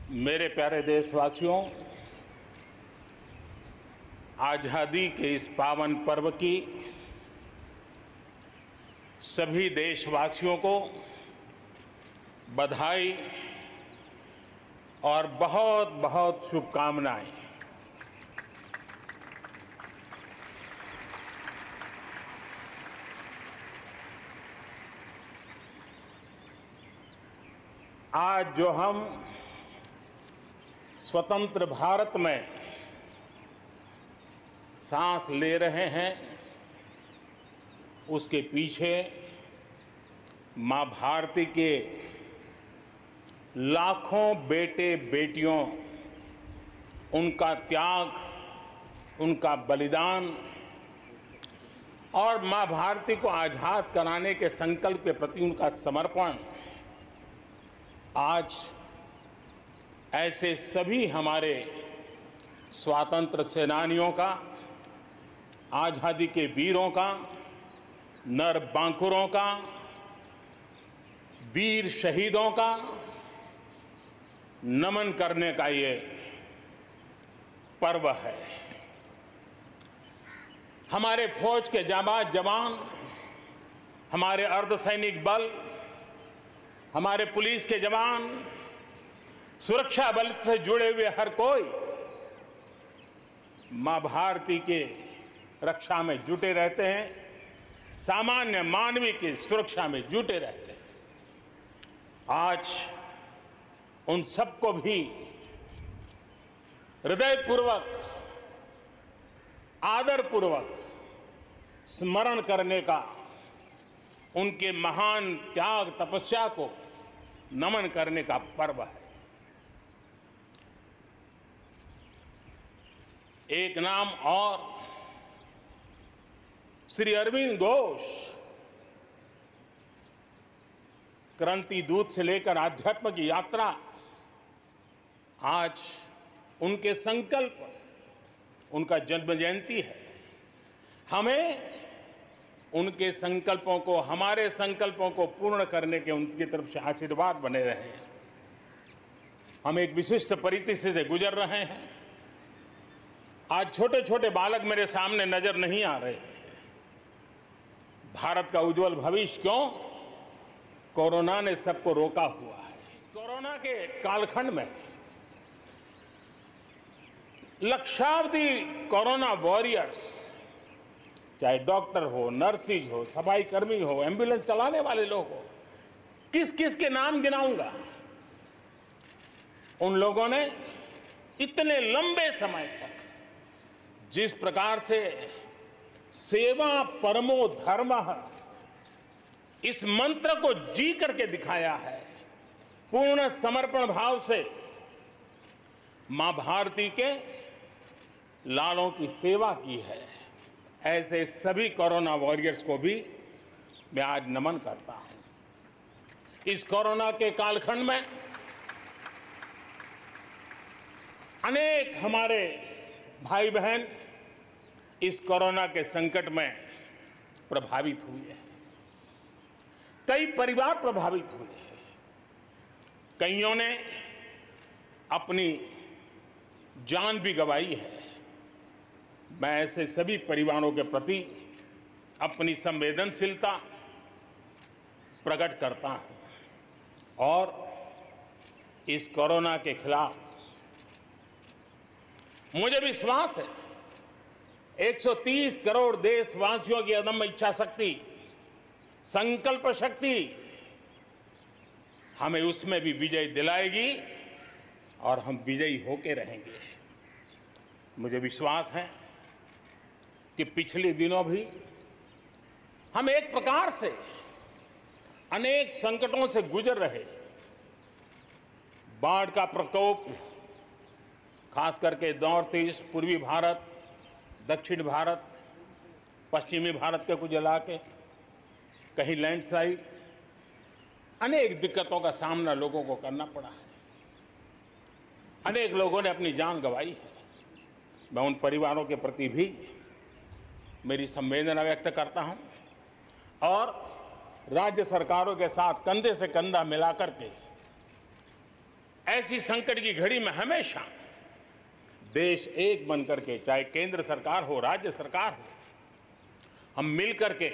मेरे प्यारे देशवासियों, आज़ादी के इस पावन पर्व की सभी देशवासियों को बधाई और बहुत बहुत शुभकामनाएं। आज जो हम स्वतंत्र भारत में सांस ले रहे हैं, उसके पीछे मां भारती के लाखों बेटे बेटियों, उनका त्याग, उनका बलिदान और मां भारती को आज़ाद कराने के संकल्प के प्रति उनका समर्पण आज ऐसे सभी हमारे स्वातंत्र्य सेनानियों का, आज़ादी के वीरों का, नर बांकुरों का, वीर शहीदों का नमन करने का ये पर्व है। हमारे फौज के जाबाज जवान, हमारे अर्धसैनिक बल, हमारे पुलिस के जवान, सुरक्षा बल से जुड़े हुए हर कोई मां भारती के रक्षा में जुटे रहते हैं, सामान्य मानवीय की सुरक्षा में जुटे रहते हैं। आज उन सबको भी हृदयपूर्वक, आदरपूर्वक स्मरण करने का, उनके महान त्याग तपस्या को नमन करने का पर्व है। एक नाम और, श्री अरविंद घोष क्रांति दूत से लेकर आध्यात्म की यात्रा, आज उनके संकल्प, उनका जन्म जयंती है। हमें उनके संकल्पों को, हमारे संकल्पों को पूर्ण करने के उनकी तरफ से आशीर्वाद बने रहे। हम एक विशिष्ट परिस्थिति से गुजर रहे हैं। आज छोटे छोटे बालक मेरे सामने नजर नहीं आ रहे। भारत का उज्जवल भविष्य क्यों? कोरोना ने सबको रोका हुआ है। कोरोना के कालखंड में लक्षावधि कोरोना वॉरियर्स, चाहे डॉक्टर हो, नर्सिस हो, सफाई कर्मी हो, एम्बुलेंस चलाने वाले लोग हो, किस किस के नाम गिनाऊंगा। उन लोगों ने इतने लंबे समय तक जिस प्रकार से सेवा परमो धर्मः इस मंत्र को जी करके दिखाया है, पूर्ण समर्पण भाव से मां भारती के लालों की सेवा की है, ऐसे सभी कोरोना वॉरियर्स को भी मैं आज नमन करता हूं। इस कोरोना के कालखंड में अनेक हमारे भाई बहन इस कोरोना के संकट में प्रभावित हुए हैं। कई परिवार प्रभावित हुए हैं। कईयों ने अपनी जान भी गंवाई है। मैं ऐसे सभी परिवारों के प्रति अपनी संवेदनशीलता प्रकट करता हूं और इस कोरोना के खिलाफ मुझे विश्वास है 130 करोड़ देशवासियों की अदम्य इच्छा शक्ति, संकल्प शक्ति हमें उसमें भी विजय दिलाएगी और हम विजयी होके रहेंगे। मुझे विश्वास है कि पिछले दिनों भी हम एक प्रकार से अनेक संकटों से गुजर रहे। बाढ़ का प्रकोप, खास करके नॉर्थ ईस्ट, पूर्वी भारत, दक्षिण भारत, पश्चिमी भारत के कुछ इलाके, कहीं लैंडस्लाइड, अनेक दिक्कतों का सामना लोगों को करना पड़ा है। अनेक लोगों ने अपनी जान गंवाई है। मैं उन परिवारों के प्रति भी मेरी संवेदना व्यक्त करता हूं और राज्य सरकारों के साथ कंधे से कंधा मिलाकर के ऐसी संकट की घड़ी में हमेशा देश एक बन करके, चाहे केंद्र सरकार हो, राज्य सरकार हो, हम मिल करके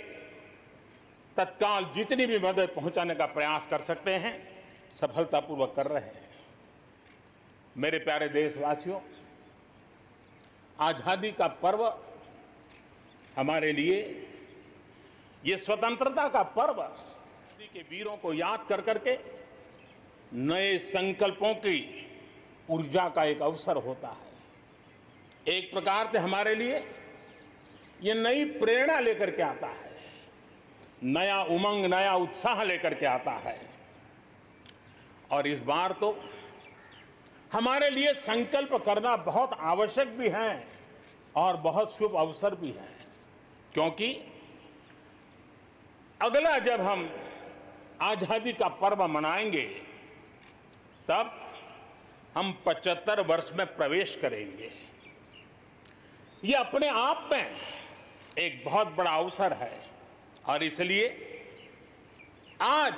तत्काल जितनी भी मदद पहुंचाने का प्रयास कर सकते हैं, सफलतापूर्वक कर रहे हैं। मेरे प्यारे देशवासियों, आजादी का पर्व हमारे लिए, ये स्वतंत्रता का पर्व के वीरों को याद कर करके नए संकल्पों की ऊर्जा का एक अवसर होता है। एक प्रकार से हमारे लिए ये नई प्रेरणा लेकर के आता है, नया उमंग, नया उत्साह लेकर के आता है। और इस बार तो हमारे लिए संकल्प करना बहुत आवश्यक भी है और बहुत शुभ अवसर भी है, क्योंकि अगला जब हम आजादी का पर्व मनाएंगे तब हम 75 वर्ष में प्रवेश करेंगे। ये अपने आप में एक बहुत बड़ा अवसर है और इसलिए आज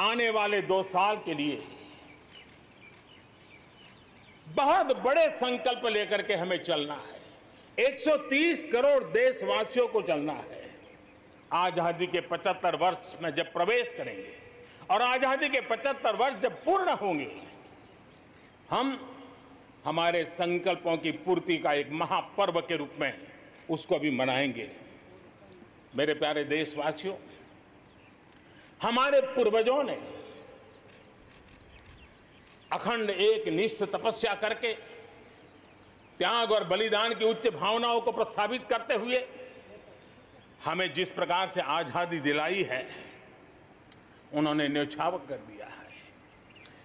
आने वाले 2 साल के लिए बहुत बड़े संकल्प लेकर के हमें चलना है। 130 करोड़ देशवासियों को चलना है। आजादी के 75 वर्ष में जब प्रवेश करेंगे और आजादी के 75 वर्ष जब पूर्ण होंगे, हम हमारे संकल्पों की पूर्ति का एक महापर्व के रूप में उसको भी मनाएंगे। मेरे प्यारे देशवासियों, हमारे पूर्वजों ने अखंड एक निष्ठ तपस्या करके त्याग और बलिदान की उच्च भावनाओं को प्रस्तावित करते हुए हमें जिस प्रकार से आजादी दिलाई है, उन्होंने न्यौछावर कर दिया है।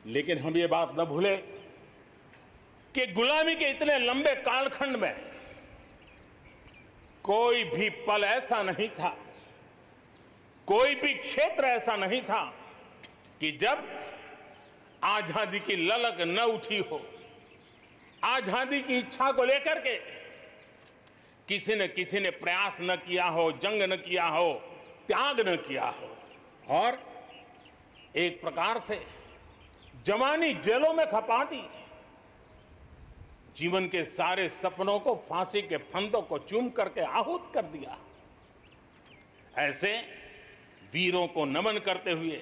लेकिन हम ये बात न भूलें कि गुलामी के इतने लंबे कालखंड में कोई भी पल ऐसा नहीं था, कोई भी क्षेत्र ऐसा नहीं था कि जब आजादी की ललक न उठी हो, आजादी की इच्छा को लेकर के किसी ने प्रयास न किया हो, जंग न किया हो, त्याग न किया हो और एक प्रकार से जवानी जेलों में खपा दी, जीवन के सारे सपनों को, फांसी के फंदों को चूम करके आहूत कर दिया। ऐसे वीरों को नमन करते हुए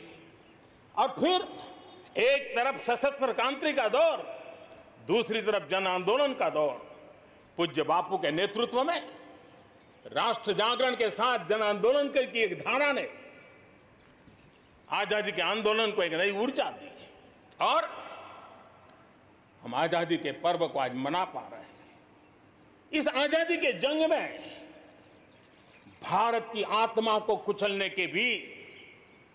और फिर एक तरफ सशस्त्र क्रांति का दौर, दूसरी तरफ जन आंदोलन का दौर, पूज्य बापू के नेतृत्व में राष्ट्र जागरण के साथ जन आंदोलन की एक धारा ने आजादी के आंदोलन को एक नई ऊर्जा दी और हम आजादी के पर्व को आज मना पा रहे हैं। इस आजादी के जंग में भारत की आत्मा को कुचलने के भी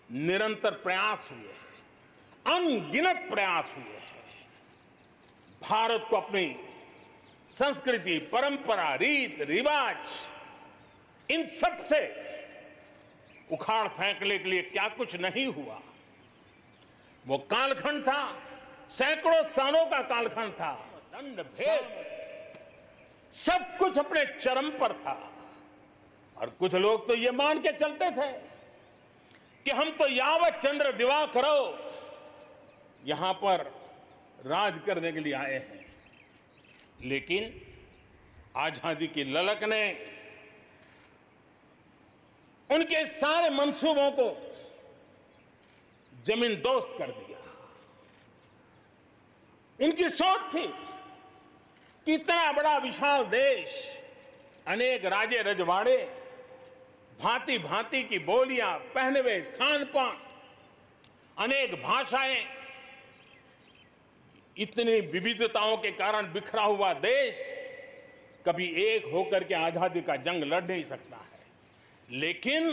निरंतर प्रयास हुए हैं, अनगिनत प्रयास हुए हैं। भारत को अपनी संस्कृति, परंपरा, रीत रिवाज, इन सब से उखाड़ फेंकने के लिए क्या कुछ नहीं हुआ। वो कालखंड था, सैकड़ों सालों का कालखंड था, दंड भेद सब कुछ अपने चरम पर था। और कुछ लोग तो ये मान के चलते थे कि हम तो यावत चंद्र दिवाकरो यहां पर राज करने के लिए आए हैं। लेकिन आजादी की ललक ने उनके सारे मंसूबों को जमींदोस्त कर दिया। उनकी सोच थी कि इतना बड़ा विशाल देश, अनेक राजे रजवाड़े, भांति भांति की बोलियां, पहनवेश, खान पान, अनेक भाषाएं, इतनी विविधताओं के कारण बिखरा हुआ देश कभी एक होकर के आजादी का जंग लड़ नहीं सकता है। लेकिन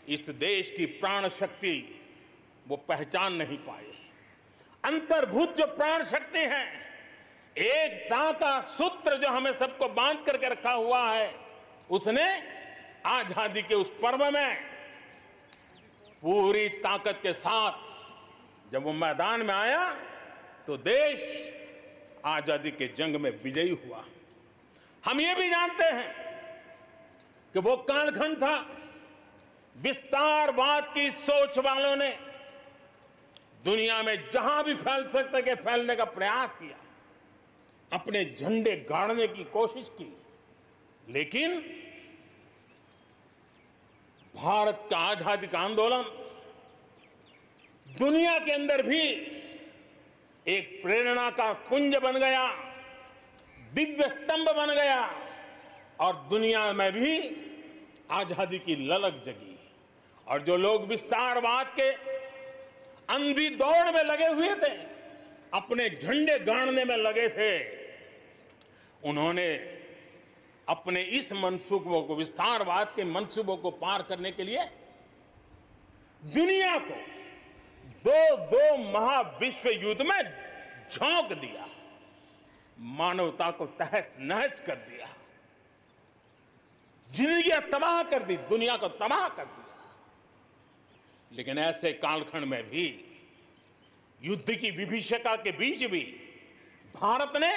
इस देश की प्राण शक्ति वो पहचान नहीं पाए। अंतर्भूत जो प्राण शक्ति है, एकता का सूत्र जो हमें सबको बांध करके रखा हुआ है, उसने आजादी के उस पर्व में पूरी ताकत के साथ जब वो मैदान में आया तो देश आजादी के जंग में विजयी हुआ। हम ये भी जानते हैं कि वो कालखंड था विस्तारवाद की सोच वालों ने दुनिया में जहां भी फैल सकते के फैलने का प्रयास किया, अपने झंडे गाड़ने की कोशिश की, लेकिन भारत का आजादी का आंदोलन दुनिया के अंदर भी एक प्रेरणा का पुंज बन गया, दिव्य स्तंभ बन गया और दुनिया में भी आजादी की ललक जगी। और जो लोग विस्तारवाद के अंधी दौड़ में लगे हुए थे, अपने झंडे गाड़ने में लगे थे, उन्होंने अपने इस मंसूबों को, विस्तारवाद के मंसूबों को पार करने के लिए दुनिया को दो महाविश्व युद्ध में झोंक दिया, मानवता को तहस नहस कर दिया, जिंदगियां तबाह कर दी, दुनिया को तबाह कर दिया। लेकिन ऐसे कालखंड में भी, युद्ध की विभीषिका के बीच भी भारत ने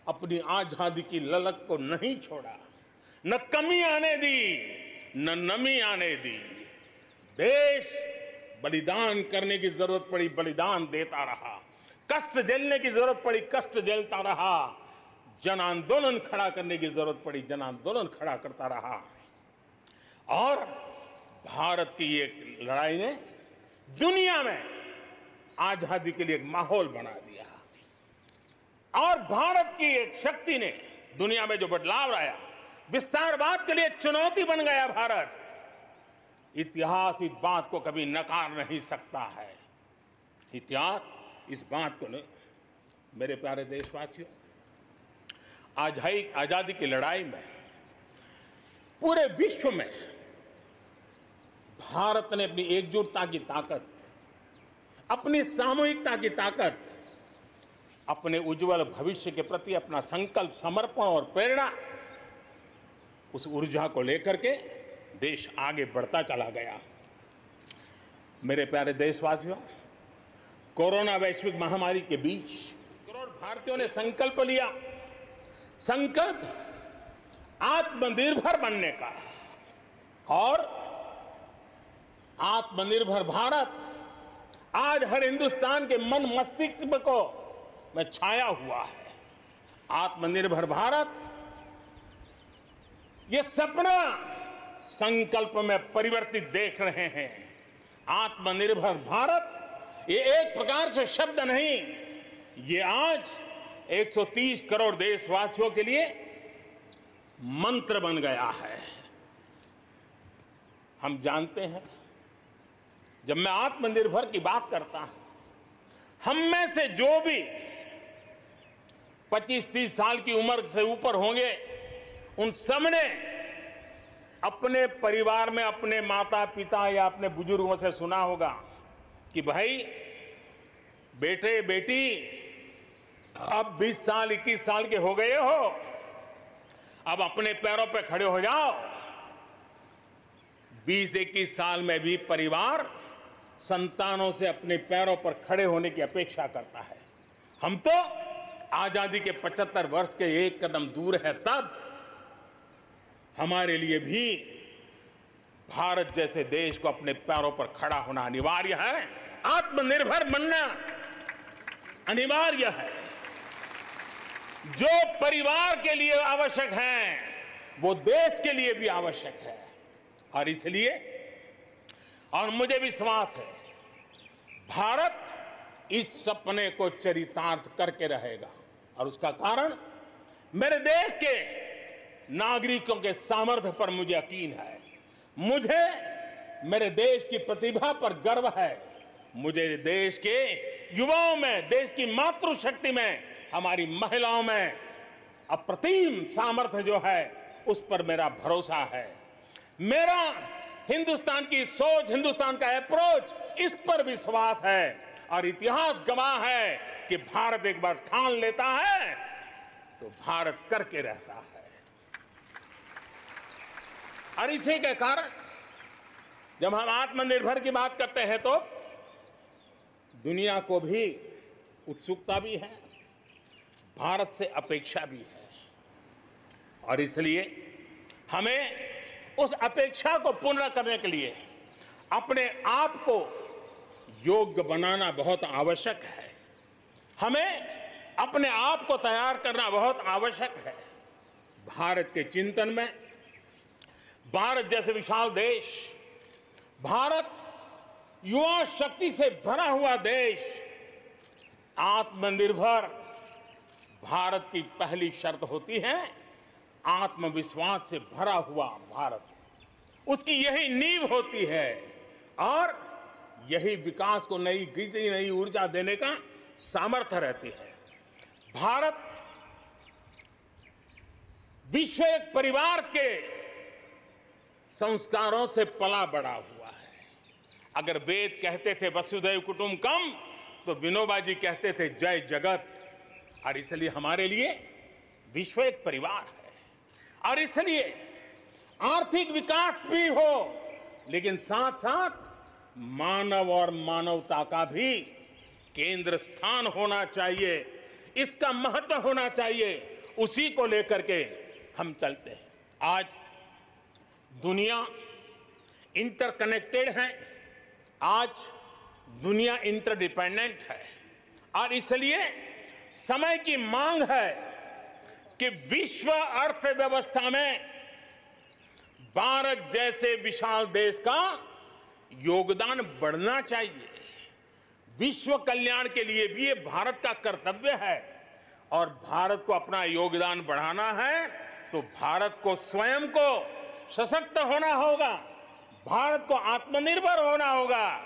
अपनी आजादी की ललक को नहीं छोड़ा, न कमी आने दी, न नमी आने दी। देश बलिदान करने की जरूरत पड़ी, बलिदान देता रहा, कष्ट झेलने की जरूरत पड़ी, कष्ट झेलता रहा, जन आंदोलन खड़ा करने की जरूरत पड़ी, जन आंदोलन खड़ा करता रहा। और भारत की ये लड़ाई ने दुनिया में आजादी के लिए एक माहौल बना दिया। और भारत की एक शक्ति ने दुनिया में जो बदलाव लाया, विस्तारवाद के लिए चुनौती बन गया भारत। इतिहास इस बात को कभी नकार नहीं सकता है। इतिहास इस बात को नहीं। मेरे प्यारे देशवासियों, आजादी की लड़ाई में पूरे विश्व में भारत ने अपनी एकजुटता की ताकत, अपनी सामूहिकता की ताकत, अपने उज्जवल भविष्य के प्रति अपना संकल्प, समर्पण और प्रेरणा, उस ऊर्जा को लेकर के देश आगे बढ़ता चला गया। मेरे प्यारे देशवासियों, कोरोना वैश्विक महामारी के बीच करोड़ भारतीयों ने संकल्प लिया, संकल्प आत्मनिर्भर बनने का। और आत्मनिर्भर भारत आज हर हिंदुस्तान के मन मस्तिष्क को में छाया हुआ है। आत्मनिर्भर भारत, ये सपना संकल्प में परिवर्तित देख रहे हैं। आत्मनिर्भर भारत ये एक प्रकार से शब्द नहीं, ये आज 130 करोड़ देशवासियों के लिए मंत्र बन गया है। हम जानते हैं, जब मैं आत्मनिर्भर की बात करता हूं, हम में से जो भी 25-30 साल की उम्र से ऊपर होंगे, उन सब ने अपने परिवार में अपने माता पिता या अपने बुजुर्गों से सुना होगा कि भाई बेटे बेटी, अब 20 साल 21 साल के हो गए हो, अब अपने पैरों पे खड़े हो जाओ। 20-21 साल में भी परिवार संतानों से अपने पैरों पर खड़े होने की अपेक्षा करता है। हम तो आजादी के 75 वर्ष के एक कदम दूर है, तब हमारे लिए भी भारत जैसे देश को अपने पैरों पर खड़ा होना अनिवार्य है। आत्मनिर्भर बनना अनिवार्य है। जो परिवार के लिए आवश्यक है, वो देश के लिए भी आवश्यक है। और इसलिए, और मुझे विश्वास है, भारत इस सपने को चरितार्थ करके रहेगा। और उसका कारण मेरे देश के नागरिकों के सामर्थ्य पर मुझे यकीन है। मुझे मेरे देश की प्रतिभा पर गर्व है। मुझे देश के युवाओं में, देश की मातृशक्ति में, हमारी महिलाओं में अप्रतिम सामर्थ्य जो है, उस पर मेरा भरोसा है। मेरा हिंदुस्तान की सोच, हिंदुस्तान का अप्रोच, इस पर विश्वास है। और इतिहास गवाह है कि भारत एक बार ठान लेता है तो भारत करके रहता है। और इसी के कारण जब हम आत्मनिर्भर की बात करते हैं तो दुनिया को भी उत्सुकता भी है, भारत से अपेक्षा भी है। और इसलिए हमें उस अपेक्षा को पूर्ण करने के लिए अपने आप को योग्य बनाना बहुत आवश्यक है। हमें अपने आप को तैयार करना बहुत आवश्यक है। भारत के चिंतन में भारत जैसे विशाल देश, भारत युवा शक्ति से भरा हुआ देश, आत्मनिर्भर भारत की पहली शर्त होती है आत्मविश्वास से भरा हुआ भारत। उसकी यही नींव होती है और यही विकास को नई गति, नई ऊर्जा देने का सामर्थ्य रहती है। भारत विश्व एक परिवार के संस्कारों से पला बड़ा हुआ है। अगर वेद कहते थे वसुधैव कुटुंबकम, तो विनोबा जी कहते थे जय जगत। और इसलिए हमारे लिए विश्व एक परिवार है। और इसलिए आर्थिक विकास भी हो, लेकिन साथ साथ मानव और मानवता का भी केंद्र स्थान होना चाहिए, इसका महत्व होना चाहिए। उसी को लेकर के हम चलते हैं। आज दुनिया इंटरकनेक्टेड है, आज दुनिया इंटरडिपेंडेंट है और इसलिए समय की मांग है कि विश्व अर्थव्यवस्था में भारत जैसे विशाल देश का योगदान बढ़ना चाहिए। विश्व कल्याण के लिए भी ये भारत का कर्तव्य है और भारत को अपना योगदान बढ़ाना है तो भारत को स्वयं को सशक्त होना होगा, भारत को आत्मनिर्भर होना होगा।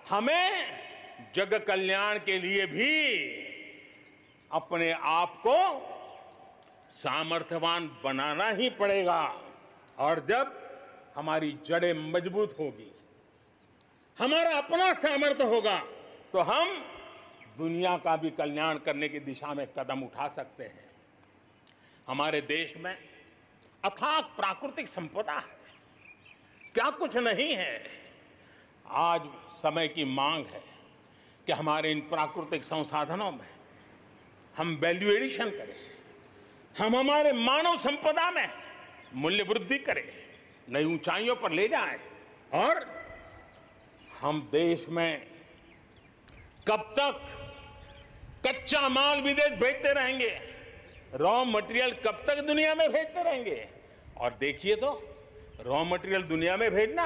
हमें जग कल्याण के लिए भी अपने आप को सामर्थ्यवान बनाना ही पड़ेगा। और जब हमारी जड़ें मजबूत होगी, हमारा अपना सामर्थ्य होगा, तो हम दुनिया का भी कल्याण करने की दिशा में कदम उठा सकते हैं। हमारे देश में अथाक प्राकृतिक संपदा है, क्या कुछ नहीं है। आज समय की मांग है कि हमारे इन प्राकृतिक संसाधनों में हम वैल्यू एडिशन करें, हम हमारे मानव संपदा में मूल्य वृद्धि करें, नई ऊंचाइयों पर ले जाएं। और हम देश में कब तक कच्चा माल विदेश भेजते रहेंगे, रॉ मटेरियल कब तक दुनिया में भेजते रहेंगे। और देखिए तो रॉ मटेरियल दुनिया में भेजना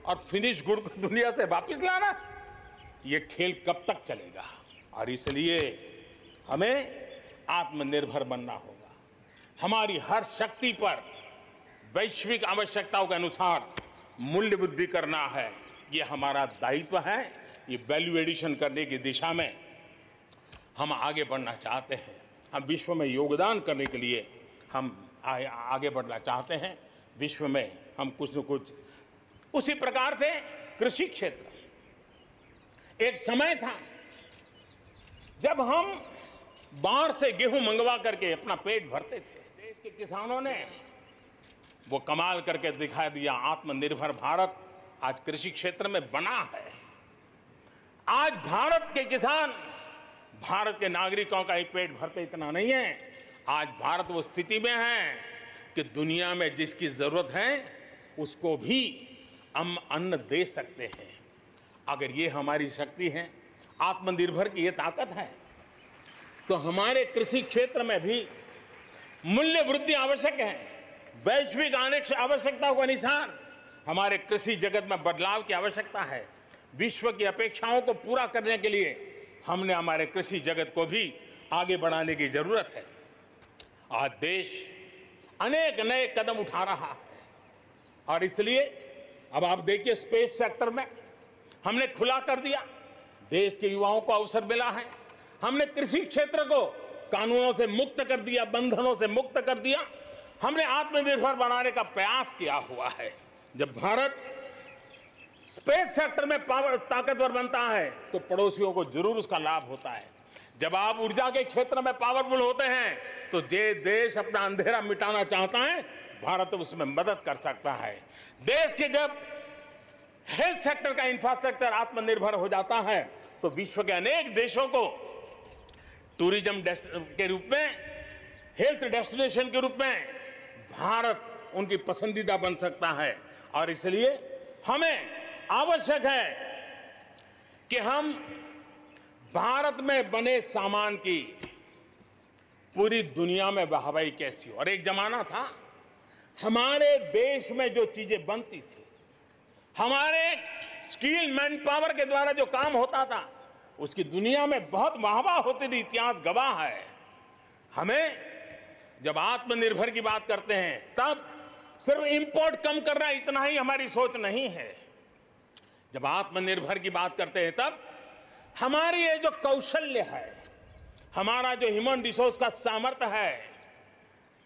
और फिनिश गुड को दुनिया से वापस लाना, ये खेल कब तक चलेगा। और इसलिए हमें आत्मनिर्भर बनना होगा। हमारी हर शक्ति पर वैश्विक आवश्यकताओं के अनुसार मूल्य वृद्धि करना है, ये हमारा दायित्व है। ये वैल्यू एडिशन करने की दिशा में हम आगे बढ़ना चाहते हैं। हम विश्व में योगदान करने के लिए हम आगे बढ़ना चाहते हैं। विश्व में हम कुछ न कुछ, उसी प्रकार से कृषि क्षेत्र, एक समय था जब हम बाहर से गेहूं मंगवा करके अपना पेट भरते थे। देश के किसानों ने वो कमाल करके दिखा दिया। आत्मनिर्भर भारत आज कृषि क्षेत्र में बना है। आज भारत के किसान, भारत के नागरिकों का ही पेट भरते इतना नहीं है। आज भारत वो स्थिति में है कि दुनिया में जिसकी जरूरत है उसको भी हम अन्न दे सकते हैं। अगर ये हमारी शक्ति है, आत्मनिर्भर की ये ताकत है, तो हमारे कृषि क्षेत्र में भी मूल्य वृद्धि आवश्यक है। वैश्विक आवश्यकताओं के अनुसार हमारे कृषि जगत में बदलाव की आवश्यकता है। विश्व की अपेक्षाओं को पूरा करने के लिए हमने हमारे कृषि जगत को भी आगे बढ़ाने की जरूरत है। आज देश अनेक नए कदम उठा रहा है और इसलिए अब आप देखिए स्पेस सेक्टर में हमने खुला कर दिया, देश के युवाओं को अवसर मिला है। हमने कृषि क्षेत्र को कानूनों से मुक्त कर दिया, बंधनों से मुक्त कर दिया। हमने आत्मनिर्भर बनाने का प्रयास किया हुआ है। जब भारत स्पेस सेक्टर में ताकतवर बनता है तो पड़ोसियों को जरूर उसका लाभ होता है। जब आप ऊर्जा के क्षेत्र में पावरफुल होते हैं तो जे देश अपना अंधेरा मिटाना चाहता है, भारत उसमें मदद कर सकता है। देश के जब हेल्थ सेक्टर का इंफ्रास्ट्रक्चर आत्मनिर्भर हो जाता है तो विश्व के अनेक देशों को टूरिज्म के रूप में, हेल्थ डेस्टिनेशन के रूप में भारत उनकी पसंदीदा बन सकता है। और इसलिए हमें आवश्यक है कि हम भारत में बने सामान की पूरी दुनिया में वाहवाही कैसी हो। और एक जमाना था हमारे देश में जो चीजें बनती थी, हमारे स्किल मैन पावर के द्वारा जो काम होता था, उसकी दुनिया में बहुत वाहवाह होती थी। इतिहास गवाह है। हमें जब आत्मनिर्भर की बात करते हैं तब सिर्फ इंपोर्ट कम करना इतना ही हमारी सोच नहीं है। जब आत्मनिर्भर की बात करते हैं तब हमारी ये जो कौशल्य है, हमारा जो ह्यूमन रिसोर्स का सामर्थ्य है,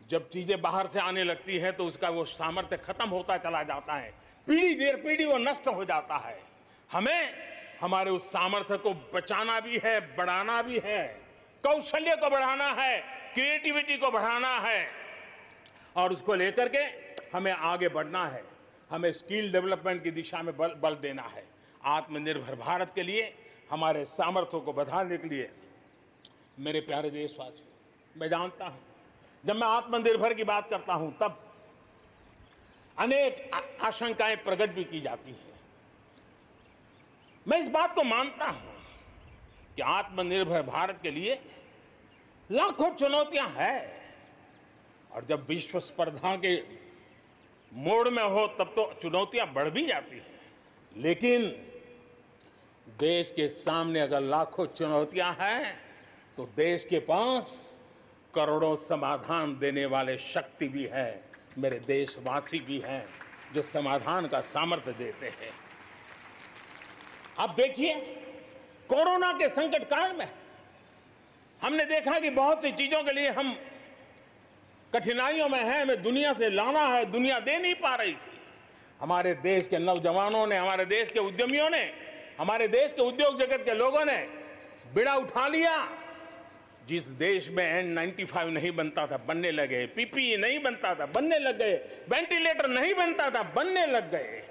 जब चीजें बाहर से आने लगती हैं तो उसका वो सामर्थ्य खत्म होता चला जाता है। पीढ़ी दर पीढ़ी वो नष्ट हो जाता है। हमें हमारे उस सामर्थ्य को बचाना भी है, बढ़ाना भी है, कौशल्य को बढ़ाना है, क्रिएटिविटी को बढ़ाना है और उसको लेकर के हमें आगे बढ़ना है। हमें स्किल डेवलपमेंट की दिशा में बल देना है। आत्मनिर्भर भारत के लिए, हमारे सामर्थ्य को बढ़ाने के लिए मेरे प्यारे देशवासियों, मैं जानता हूं जब मैं आत्मनिर्भर की बात करता हूं तब अनेक आशंकाएं प्रकट भी की जाती हैं। मैं इस बात को मानता हूं कि आत्मनिर्भर भारत के लिए लाखों चुनौतियां हैं और जब विश्व स्पर्धा के मोड़ में हो तब तो चुनौतियां बढ़ भी जाती हैं। लेकिन देश के सामने अगर लाखों चुनौतियां हैं तो देश के पास करोड़ों समाधान देने वाले शक्ति भी है, मेरे देशवासी भी हैं जो समाधान का सामर्थ्य देते हैं। अब देखिए, कोरोना के संकट काल में हमने देखा कि बहुत सी चीजों के लिए हम कठिनाइयों में हैं, हमें दुनिया से लाना है, दुनिया दे नहीं पा रही थी। हमारे देश के नौजवानों ने, हमारे देश के उद्यमियों ने, हमारे देश के उद्योग जगत के लोगों ने बीड़ा उठा लिया। जिस देश में N95 नहीं बनता था बनने लगे, PPE नहीं बनता था बनने लग गए, वेंटिलेटर नहीं बनता था बनने लग गए।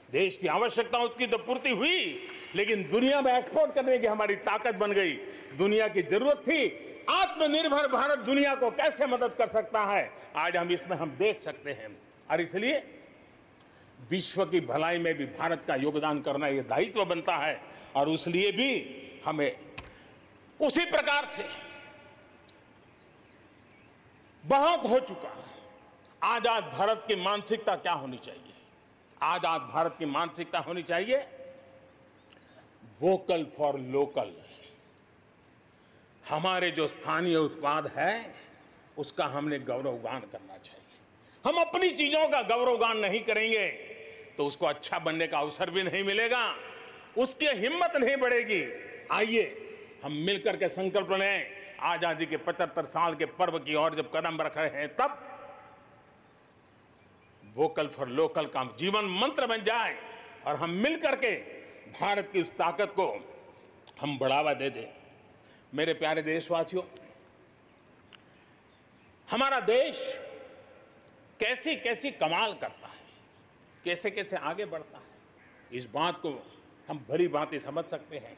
देश की आवश्यकताओं की तो पूर्ति हुई, लेकिन दुनिया में एक्सपोर्ट करने की हमारी ताकत बन गई। दुनिया की जरूरत थी आत्मनिर्भर भारत दुनिया को कैसे मदद कर सकता है, आज हम इसमें हम देख सकते हैं। और इसलिए विश्व की भलाई में भी भारत का योगदान करना ये दायित्व बनता है और उसलिए भी हमें उसी प्रकार से बहुत हो चुका है। आजाद भारत की मानसिकता क्या होनी चाहिए? आजाद भारत की मानसिकता होनी चाहिए वोकल फॉर लोकल। हमारे जो स्थानीय उत्पाद है उसका हमने गौरवगान करना चाहिए। हम अपनी चीजों का गौरवगान नहीं करेंगे तो उसको अच्छा बनने का अवसर भी नहीं मिलेगा, उसकी हिम्मत नहीं बढ़ेगी। आइए हम मिलकर के संकल्प लें, आजादी के 75 साल के पर्व की ओर जब कदम रख रहे हैं तब वोकल फॉर लोकल का जीवन मंत्र बन जाए और हम मिलकर के भारत की उस ताकत को हम बढ़ावा दे दें। मेरे प्यारे देशवासियों, हमारा देश कैसी कैसी कमाल करता है, कैसे कैसे आगे बढ़ता है, इस बात को हम भली भांति समझ सकते हैं।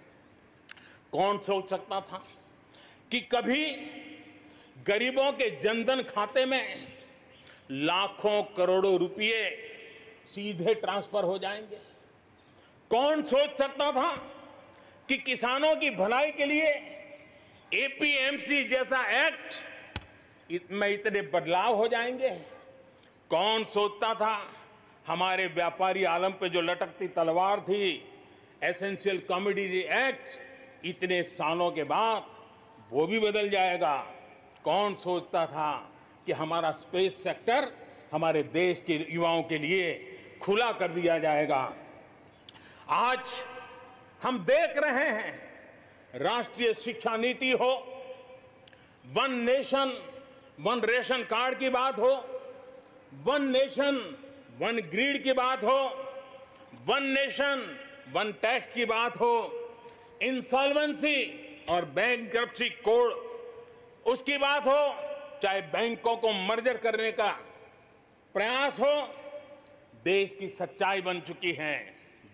कौन सोच सकता था कि कभी गरीबों के जनधन खाते में लाखों करोड़ों रुपए सीधे ट्रांसफर हो जाएंगे? कौन सोच सकता था कि किसानों की भलाई के लिए एपीएमसी जैसा एक्ट में इतने बदलाव हो जाएंगे? कौन सोचता था हमारे व्यापारी आलम पे जो लटकती तलवार थी, एसेंशियल कमोडिटी एक्ट, इतने सालों के बाद वो भी बदल जाएगा? कौन सोचता था कि हमारा स्पेस सेक्टर हमारे देश के युवाओं के लिए खुला कर दिया जाएगा? आज हम देख रहे हैं, राष्ट्रीय शिक्षा नीति हो, one nation one ration card की बात हो, वन नेशन वन ग्रिड की बात हो, वन नेशन वन टैक्स की बात हो, इंसॉल्वेंसी और बैंकरप्सी कोड उसकी बात हो, चाहे बैंकों को मर्जर करने का प्रयास हो, देश की सच्चाई बन चुकी है,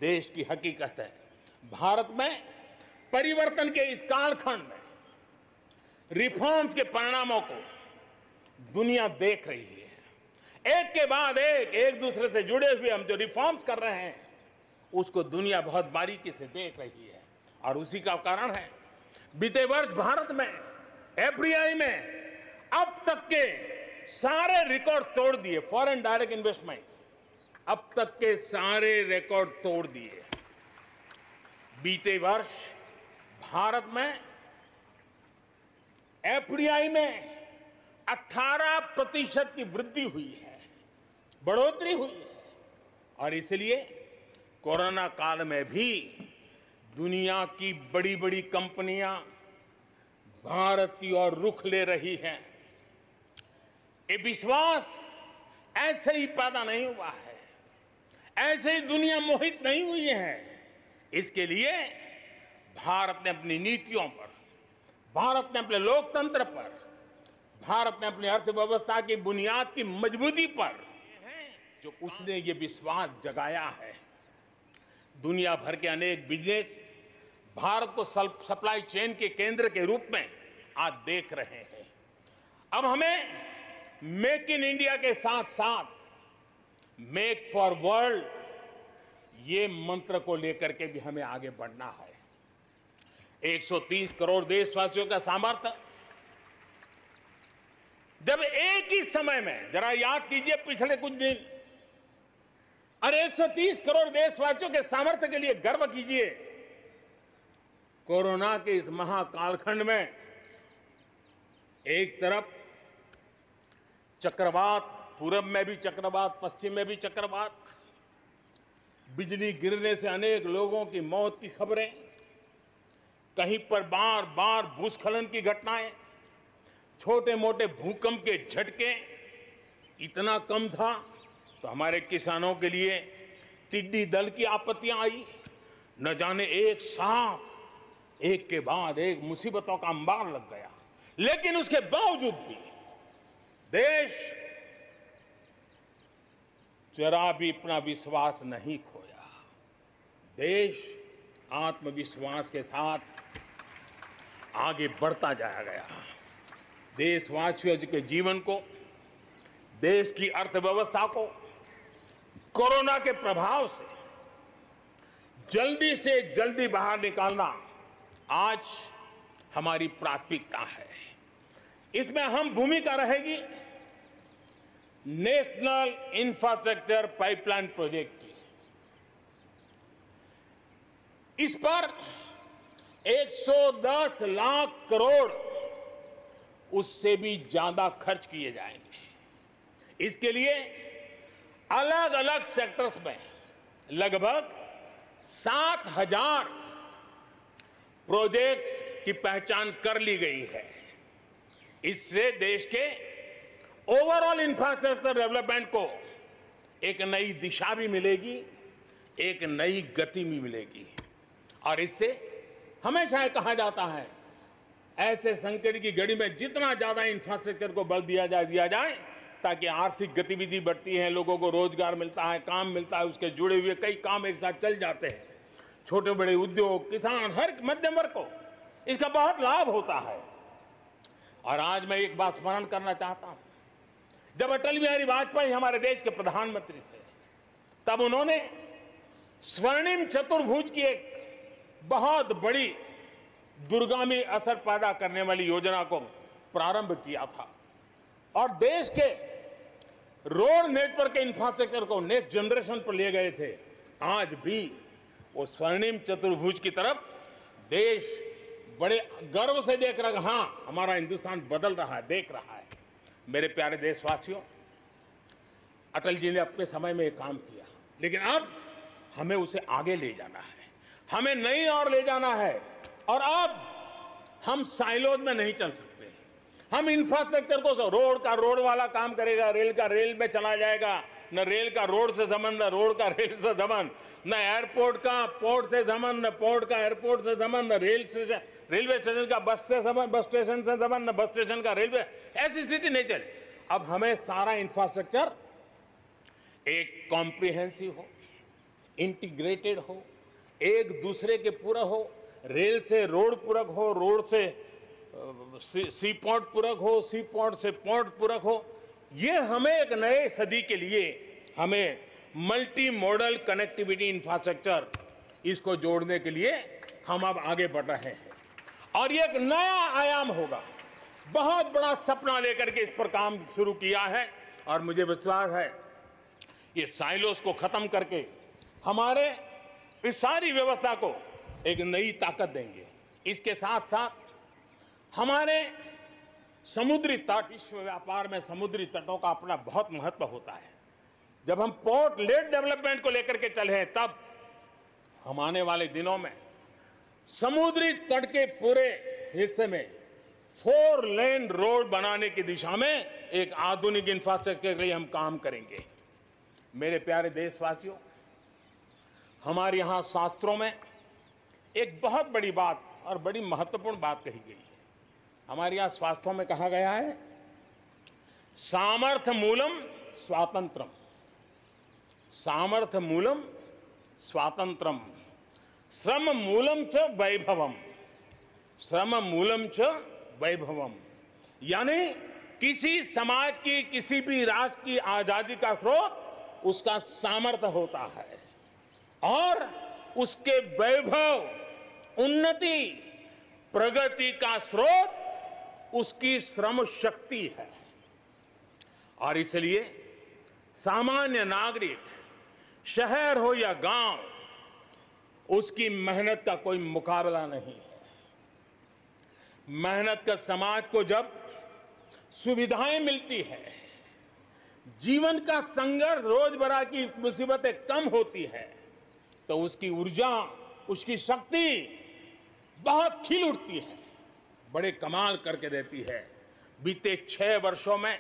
देश की हकीकत है। भारत में परिवर्तन के इस कालखंड में रिफॉर्म्स के परिणामों को दुनिया देख रही है। एक के बाद एक दूसरे से जुड़े हुए हम जो रिफॉर्म्स कर रहे हैं उसको दुनिया बहुत बारीकी से देख रही है। और उसी का कारण है बीते वर्ष भारत में एफडीआई में अब तक के सारे रिकॉर्ड तोड़ दिए। फॉरेन डायरेक्ट इन्वेस्टमेंट अब तक के सारे रिकॉर्ड तोड़ दिए। बीते वर्ष भारत में एफडीआई में 18% की वृद्धि हुई है, बढ़ोतरी हुई है। और इसलिए कोरोना काल में भी दुनिया की बड़ी बड़ी कंपनियां भारत की ओर रुख ले रही हैं। ये विश्वास ऐसे ही पैदा नहीं हुआ है, ऐसे ही दुनिया मोहित नहीं हुई है। इसके लिए भारत ने अपनी नीतियों पर, भारत ने अपने लोकतंत्र पर, भारत ने अपनी अर्थव्यवस्था की बुनियाद की मजबूती पर जो उसने ये विश्वास जगाया है। दुनिया भर के अनेक बिजनेस भारत को सप्लाई चेन के केंद्र के रूप में आज देख रहे हैं। अब हमें मेक इन इंडिया के साथ साथ मेक फॉर वर्ल्ड ये मंत्र को लेकर के भी हमें आगे बढ़ना है। 130 करोड़ देशवासियों का सामर्थ्य जब एक ही समय में, जरा याद कीजिए पिछले कुछ दिन, और 130 करोड़ देशवासियों के सामर्थ्य के लिए गर्व कीजिए। कोरोना के इस महाकालखंड में एक तरफ चक्रवात, पूरब में भी चक्रवात, पश्चिम में भी चक्रवात, बिजली गिरने से अनेक लोगों की मौत की खबरें, कहीं पर बार बार भूस्खलन की घटनाएं, छोटे मोटे भूकंप के झटके। इतना कम था तो हमारे किसानों के लिए टिड्डी दल की आपत्तियां आई। न जाने एक साथ एक के बाद एक मुसीबतों का अंबार लग गया। लेकिन उसके बावजूद भी देश जरा भी अपना विश्वास नहीं खोया। देश आत्मविश्वास के साथ आगे बढ़ता जाया गया। देशवासियों के जीवन को, देश की अर्थव्यवस्था को कोरोना के प्रभाव से जल्दी बाहर निकालना आज हमारी प्राथमिकता है। इसमें अहम भूमिका रहेगी नेशनल इंफ्रास्ट्रक्चर पाइपलाइन प्रोजेक्ट की। इस पर 110 लाख करोड़ उससे भी ज्यादा खर्च किए जाएंगे। इसके लिए अलग अलग सेक्टर्स में लगभग 7,000 प्रोजेक्ट्स की पहचान कर ली गई है। इससे देश के ओवरऑल इंफ्रास्ट्रक्चर डेवलपमेंट को एक नई दिशा भी मिलेगी, एक नई गति भी मिलेगी। और इससे हमेशा ये कहा जाता है, ऐसे संकट की घड़ी में जितना ज्यादा इंफ्रास्ट्रक्चर को बल दिया जाए ताकि आर्थिक गतिविधि बढ़ती है, लोगों को रोजगार मिलता है, काम मिलता है, उसके जुड़े हुए कई काम एक साथ चल जाते हैं। छोटे बड़े उद्योग, किसान, हर मध्यम वर्ग को इसका बहुत लाभ होता है। और आज मैं एक बात स्मरण करना चाहता हूं, जब अटल बिहारी वाजपेयी हमारे देश के प्रधानमंत्री थे, तब उन्होंने स्वर्णिम चतुर्भुज की एक बहुत बड़ी दूरगामी असर पैदा करने वाली योजना को प्रारंभ किया था और देश के रोड नेटवर्क के इंफ्रास्ट्रक्चर को नेक्स्ट जनरेशन पर ले गए थे। आज भी वो स्वर्णिम चतुर्भुज की तरफ देश बड़े गर्व से देख रहा है। हाँ, हमारा हिंदुस्तान बदल रहा है, देख रहा है। मेरे प्यारे देशवासियों, अटल जी ने अपने समय में एक काम किया, लेकिन अब हमें उसे आगे ले जाना है, हमें नई ओर ले जाना है। और अब हम साइलोज में नहीं चल सकते। हम इंफ्रास्ट्रक्चर को, रोड का रोड वाला काम करेगा, रेल का रेल में चला जाएगा, न रेल का रोड से संबंध, न रोड का रेल से संबंध, न एयरपोर्ट का पोर्ट से संबंध, न पोर्ट का एयरपोर्ट से संबंध, न रेलवे स्टेशन का बस से संबंध, बस स्टेशन से संबंध, न बस स्टेशन का रेलवे। ऐसी स्थिति नहीं चले। अब हमें सारा इंफ्रास्ट्रक्चर एक कॉम्प्रिहेंसिव हो, इंटीग्रेटेड हो, एक दूसरे के पूरक हो। रेल से रोड पूरक हो, रोड से सी पोर्ट पूरक हो, सी पोर्ट से पोर्ट पूरक हो। ये हमें एक नए सदी के लिए हमें मल्टी मॉडल कनेक्टिविटी इंफ्रास्ट्रक्चर इसको जोड़ने के लिए हम अब आगे बढ़ रहे हैं और ये एक नया आयाम होगा। बहुत बड़ा सपना लेकर के इस पर काम शुरू किया है और मुझे विश्वास है ये साइलोस को खत्म करके हमारे इस सारी व्यवस्था को एक नई ताकत देंगे। इसके साथ साथ हमारे समुद्री तट, विश्व व्यापार में समुद्री तटों का अपना बहुत महत्व होता है। जब हम पोर्ट लेड डेवलपमेंट को लेकर के चले हैं, तब हम आने वाले दिनों में समुद्री तट के पूरे हिस्से में 4 लेन रोड बनाने की दिशा में एक आधुनिक इंफ्रास्ट्रक्चर के लिए हम काम करेंगे। मेरे प्यारे देशवासियों, हमारे यहाँ शास्त्रों में एक बहुत बड़ी बात और बड़ी महत्वपूर्ण बात कही गई है। हमारे यहाँ शास्त्रों में कहा गया है, सामर्थ्य मूलम स्वातंत्रम, सामर्थ्य मूलम स्वातंत्रम, श्रम मूलम च वैभवम, श्रम मूलम च वैभवम। यानी किसी समाज की, किसी भी राष्ट्र की आजादी का स्रोत उसका सामर्थ्य होता है और उसके वैभव, उन्नति, प्रगति का स्रोत उसकी श्रम शक्ति है। और इसलिए सामान्य नागरिक, शहर हो या गांव, उसकी मेहनत का कोई मुकाबला नहीं है। मेहनत का समाज को जब सुविधाएं मिलती है, जीवन का संघर्ष, रोजमर्रा की मुसीबतें कम होती है, तो उसकी ऊर्जा, उसकी शक्ति बहुत खिल उठती है, बड़े कमाल करके देती है। बीते 6 वर्षों में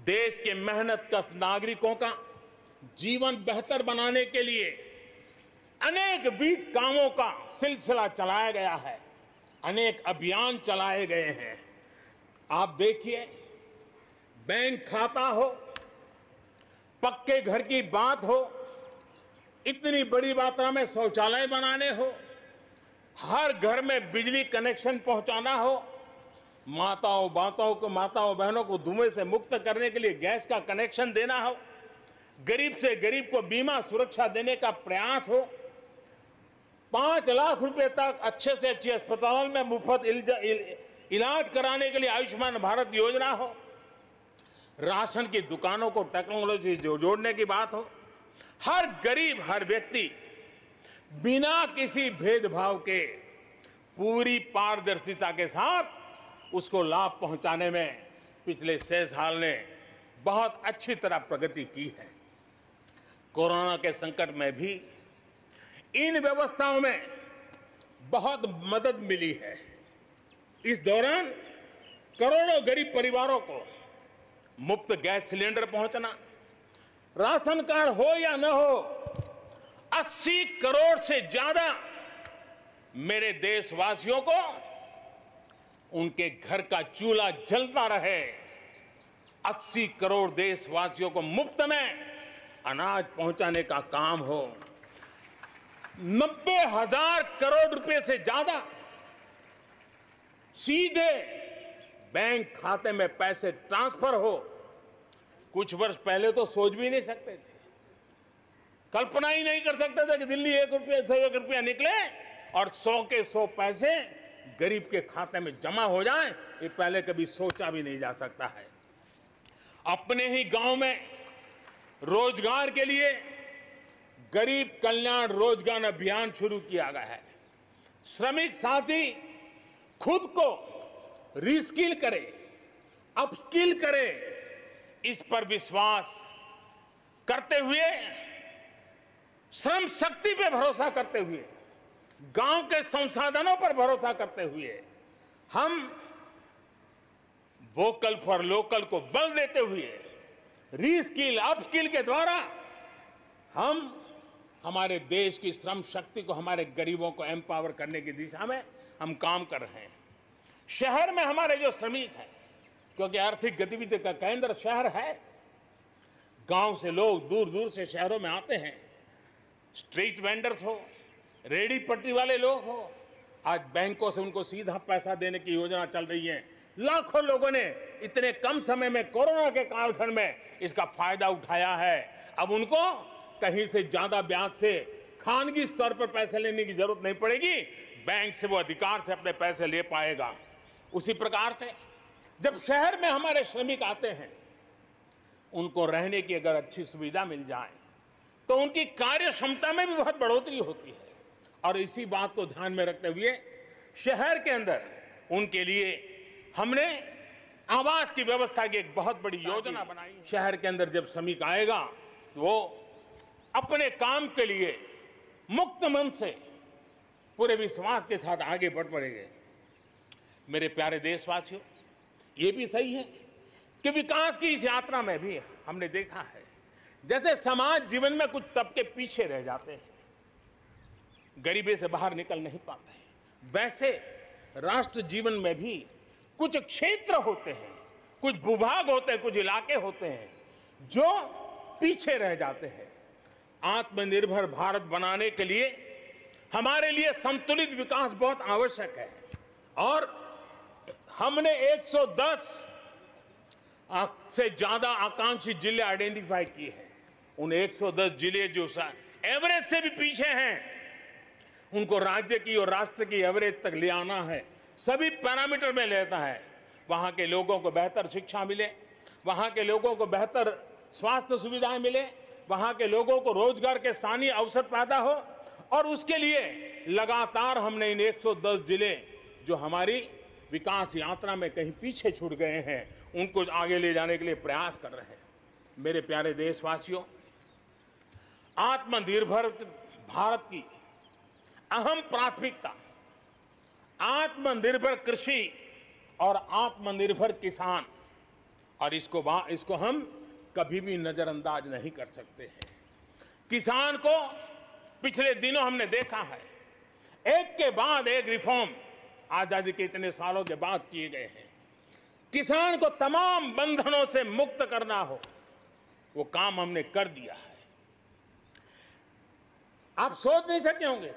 देश के मेहनतकश नागरिकों का जीवन बेहतर बनाने के लिए अनेक विविध कामों का सिलसिला चलाया गया है, अनेक अभियान चलाए गए हैं। आप देखिए, बैंक खाता हो, पक्के घर की बात हो, इतनी बड़ी मात्रा में शौचालय बनाने हो, हर घर में बिजली कनेक्शन पहुंचाना हो, माताओं बहनों को धुएं से मुक्त करने के लिए गैस का कनेक्शन देना हो, गरीब से गरीब को बीमा सुरक्षा देने का प्रयास हो, 5 लाख रुपए तक अच्छे से अच्छे अस्पताल में मुफ्त इलाज कराने के लिए आयुष्मान भारत योजना हो, राशन की दुकानों को टेक्नोलॉजी जोड़ने की बात हो, हर गरीब, हर व्यक्ति बिना किसी भेदभाव के पूरी पारदर्शिता के साथ उसको लाभ पहुंचाने में पिछले 6 साल ने बहुत अच्छी तरह प्रगति की है। कोरोना के संकट में भी इन व्यवस्थाओं में बहुत मदद मिली है। इस दौरान करोड़ों गरीब परिवारों को मुफ्त गैस सिलेंडर पहुंचना, राशन कार्ड हो या न हो, 80 करोड़ से ज्यादा मेरे देशवासियों को उनके घर का चूल्हा जलता रहे, 80 करोड़ देशवासियों को मुफ्त में अनाज पहुंचाने का काम हो, 90,000 करोड़ रुपए से ज्यादा सीधे बैंक खाते में पैसे ट्रांसफर हो। कुछ वर्ष पहले तो सोच भी नहीं सकते थे, कल्पना ही नहीं कर सकते थे कि दिल्ली 1 रुपये से 1 रुपया निकले और 100 के 100 पैसे गरीब के खाते में जमा हो जाए। ये पहले कभी सोचा भी नहीं जा सकता है। अपने ही गांव में रोजगार के लिए गरीब कल्याण रोजगार अभियान शुरू किया गया है। श्रमिक साथी खुद को रीस्किल करे, अपस्किल करे, इस पर विश्वास करते हुए, श्रम शक्ति पे भरोसा करते हुए, गांव के संसाधनों पर भरोसा करते हुए, हम वोकल फॉर लोकल को बल देते हुए, रीस्किल, अपस्किल के द्वारा हम हमारे देश की श्रम शक्ति को, हमारे गरीबों को एम्पावर करने की दिशा में हम काम कर रहे हैं। शहर में हमारे जो श्रमिक हैं, क्योंकि आर्थिक गतिविधि का केंद्र शहर है, गांव से लोग दूर दूर से शहरों में आते हैं। स्ट्रीट वेंडर्स हो, रेडी पटरी वाले लोग हो, आज बैंकों से उनको सीधा पैसा देने की योजना चल रही है। लाखों लोगों ने इतने कम समय में, कोरोना के कालखंड में इसका फायदा उठाया है। अब उनको कहीं से ज्यादा ब्याज से खानगी स्तर पर पैसे लेने की जरूरत नहीं पड़ेगी, बैंक से वो अधिकार से अपने पैसे ले पाएगा। उसी प्रकार से जब शहर में हमारे श्रमिक आते हैं, उनको रहने की अगर अच्छी सुविधा मिल जाए तो उनकी कार्य क्षमता में भी बहुत बढ़ोतरी होती है। और इसी बात को ध्यान में रखते हुए शहर के अंदर उनके लिए हमने आवास की व्यवस्था की एक बहुत बड़ी योजना बनाई। शहर के अंदर जब श्रमिक आएगा तो वो अपने काम के लिए मुक्त मन से पूरे विश्वास के साथ आगे बढ़ पड़ेंगे। मेरे प्यारे देशवासियों, ये भी सही है कि विकास की इस यात्रा में भी हमने देखा है जैसे समाज जीवन में कुछ तबके पीछे रह जाते हैं, गरीबी से बाहर निकल नहीं पाते हैं, वैसे राष्ट्र जीवन में भी कुछ क्षेत्र होते हैं, कुछ भूभाग होते हैं, कुछ इलाके होते हैं जो पीछे रह जाते हैं। आत्मनिर्भर भारत बनाने के लिए हमारे लिए संतुलित विकास बहुत आवश्यक है और हमने 110 से ज्यादा आकांक्षी जिले आइडेंटिफाई किए हैं। उन 110 जिले जो एवरेज से भी पीछे हैं, उनको राज्य की और राष्ट्र की एवरेज तक ले आना है। सभी पैरामीटर में लेता है। वहां के लोगों को बेहतर शिक्षा मिले, वहां के लोगों को बेहतर स्वास्थ्य सुविधाएं मिले, वहां के लोगों को रोजगार के स्थानीय अवसर पैदा हो। और उसके लिए लगातार हमने इन 110 जिले जो हमारी विकास यात्रा में कहीं पीछे छूट गए हैं, उनको आगे ले जाने के लिए प्रयास कर रहे हैं। मेरे प्यारे देशवासियों, आत्मनिर्भर भारत की अहम प्राथमिकता आत्मनिर्भर कृषि और आत्मनिर्भर किसान, और इसको हम कभी भी नजरअंदाज नहीं कर सकते हैं। किसान को पिछले दिनों हमने देखा है, एक के बाद एक रिफॉर्म आजादी के इतने सालों के बाद किए गए हैं। किसान को तमाम बंधनों से मुक्त करना हो, वो काम हमने कर दिया है। आप सोच नहीं सकते होंगे,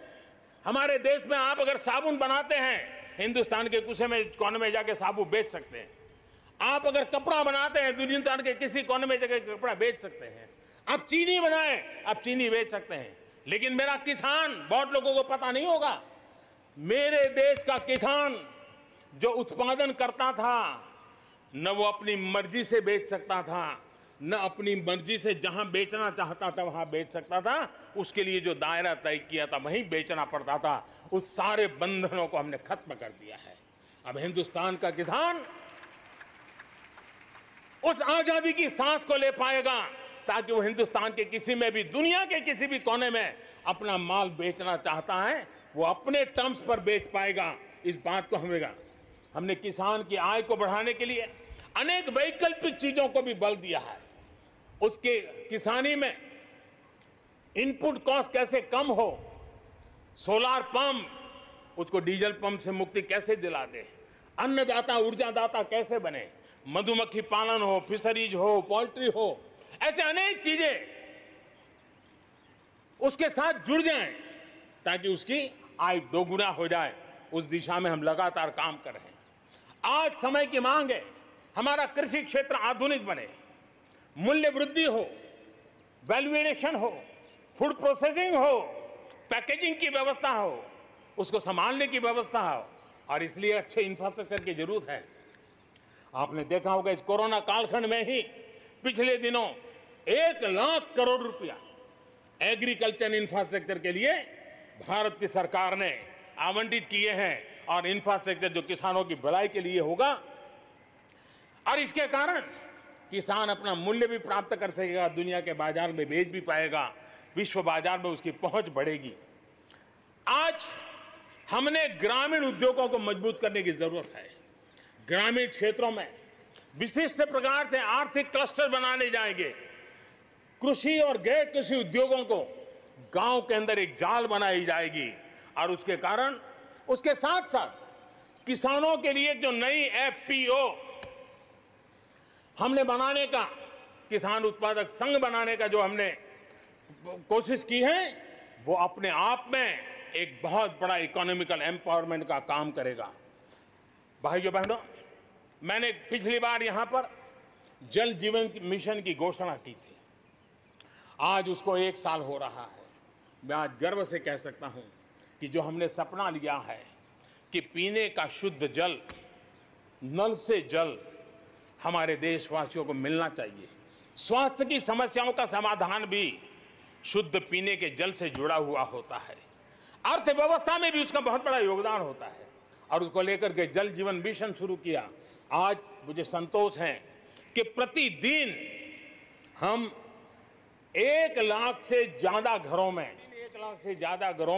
हमारे देश में आप अगर साबुन बनाते हैं, हिंदुस्तान के कोने में जाके साबुन बेच सकते हैं। आप अगर कपड़ा बनाते हैं, हिंदुस्तान के किसी कोने में जाके कपड़ा बेच सकते हैं। आप चीनी बनाएं, आप चीनी बेच सकते हैं। लेकिन मेरा किसान, बहुत लोगों को पता नहीं होगा, मेरे देश का किसान जो उत्पादन करता था, न वो अपनी मर्जी से बेच सकता था, न अपनी मर्जी से जहां बेचना चाहता था वहां बेच सकता था। उसके लिए जो दायरा तय किया था वहीं बेचना पड़ता था। उस सारे बंधनों को हमने खत्म कर दिया है। अब हिंदुस्तान का किसान उस आजादी की सांस को ले पाएगा ताकि वो हिंदुस्तान के किसी में भी, दुनिया के किसी भी कोने में अपना माल बेचना चाहता है, वो अपने टर्म्स पर बेच पाएगा। इस बात को हमने किसान की आय को बढ़ाने के लिए अनेक वैकल्पिक चीजों को भी बल दिया है। उसके किसानी में इनपुट कॉस्ट कैसे कम हो, सोलार पंप, उसको डीजल पंप से मुक्ति कैसे दिला दे, अन्नदाता ऊर्जादाता कैसे बने, मधुमक्खी पालन हो, फिशरीज हो, पोल्ट्री हो, ऐसे अनेक चीजें उसके साथ जुड़ जाएं ताकि उसकी आय दोगुना हो जाए। उस दिशा में हम लगातार काम कर रहे हैं। आज समय की मांग है, हमारा कृषि क्षेत्र आधुनिक बने, मूल्य वृद्धि हो, वैल्यू एडिशन हो, फूड प्रोसेसिंग हो, पैकेजिंग की व्यवस्था हो, उसको संभालने की व्यवस्था हो, और इसलिए अच्छे इंफ्रास्ट्रक्चर की जरूरत है। आपने देखा होगा इस कोरोना कालखंड में ही पिछले दिनों 1 लाख करोड़ रुपया एग्रीकल्चर इंफ्रास्ट्रक्चर के लिए भारत की सरकार ने आवंटित किए हैं, और इंफ्रास्ट्रक्चर जो किसानों की भलाई के लिए होगा, और इसके कारण किसान अपना मूल्य भी प्राप्त कर सकेगा, दुनिया के बाजार में बेच भी पाएगा, विश्व बाजार में उसकी पहुंच बढ़ेगी। आज हमने ग्रामीण उद्योगों को मजबूत करने की जरूरत है। ग्रामीण क्षेत्रों में विशिष्ट प्रकार से आर्थिक क्लस्टर बनाने जाएंगे। कृषि और गैर कृषि उद्योगों को गांव के अंदर एक जाल बनाई जाएगी, और उसके कारण उसके साथ साथ किसानों के लिए जो नई एफपीओ हमने बनाने का, किसान उत्पादक संघ बनाने का जो हमने कोशिश की है, वो अपने आप में एक बहुत बड़ा इकोनॉमिकल एम्पावरमेंट का काम करेगा। भाइयों बहनों, मैंने पिछली बार यहां पर जल जीवन मिशन की घोषणा की थी। आज उसको 1 साल हो रहा है। मैं आज गर्व से कह सकता हूं कि जो हमने सपना लिया है कि पीने का शुद्ध जल, नल से जल हमारे देशवासियों को मिलना चाहिए। स्वास्थ्य की समस्याओं का समाधान भी शुद्ध पीने के जल से जुड़ा हुआ होता है। अर्थव्यवस्था में भी उसका बहुत बड़ा योगदान होता है और उसको लेकर के जल जीवन मिशन शुरू किया। आज मुझे संतोष है कि प्रतिदिन हम 1 लाख से ज्यादा घरों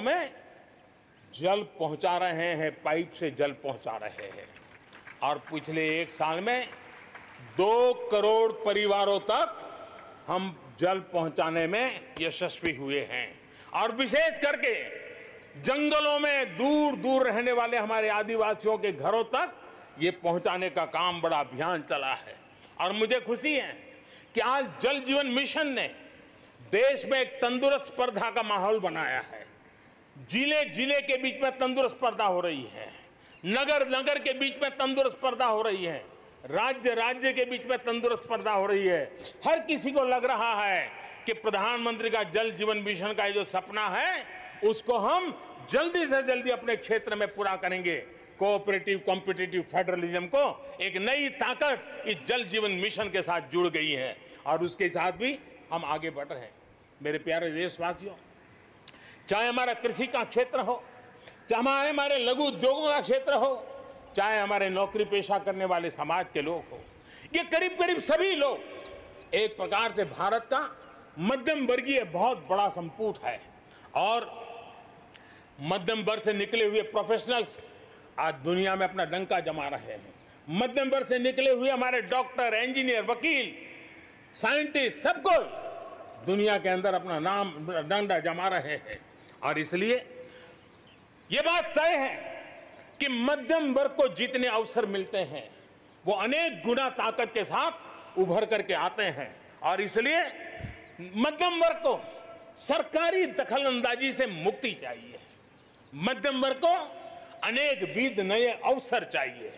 में जल पहुंचा रहे हैं, पाइप से जल पहुंचा रहे हैं और पिछले 1 साल में 2 करोड़ परिवारों तक हम जल पहुंचाने में यशस्वी हुए हैं। और विशेष करके जंगलों में दूर दूर रहने वाले हमारे आदिवासियों के घरों तक ये पहुंचाने का काम, बड़ा अभियान चला है। और मुझे खुशी है कि आज जल जीवन मिशन ने देश में एक तंदुरुस्त स्पर्धा का माहौल बनाया है। जिले जिले के बीच में तंदुरुस्त स्पर्धा हो रही है, नगर नगर के बीच में तंदुरुस्त स्पर्धा हो रही है, राज्य राज्य के बीच में तंदुरुस्त स्पर्धा हो रही है। हर किसी को लग रहा है कि प्रधानमंत्री का जल जीवन मिशन का जो सपना है उसको हम जल्दी से जल्दी अपने क्षेत्र में पूरा करेंगे। कोऑपरेटिव कॉम्पिटिटिव फेडरलिज्म को एक नई ताकत इस जल जीवन मिशन के साथ जुड़ गई है और उसके साथ भी हम आगे बढ़ रहे हैं। मेरे प्यारे देशवासियों, चाहे हमारा कृषि का क्षेत्र हो, चाहे हमारे लघु उद्योगों का क्षेत्र हो, चाहे हमारे नौकरी पेशा करने वाले समाज के लोग हो, ये करीब करीब सभी लोग एक प्रकार से भारत का मध्यम वर्गीय बहुत बड़ा संपुट है। और मध्यम वर्ग से निकले हुए प्रोफेशनल्स आज दुनिया में अपना डंका जमा रहे हैं। मध्यम वर्ग से निकले हुए हमारे डॉक्टर, इंजीनियर, वकील, साइंटिस्ट, सब कोई दुनिया के अंदर अपना नाम डंडा जमा रहे हैं। और इसलिए ये बात तय है कि मध्यम वर्ग को जितने अवसर मिलते हैं वो अनेक गुना ताकत के साथ उभर करके आते हैं। और इसलिए मध्यम वर्ग को सरकारी दखलंदाजी से मुक्ति चाहिए। मध्यम वर्ग को अनेक विध नए अवसर चाहिए,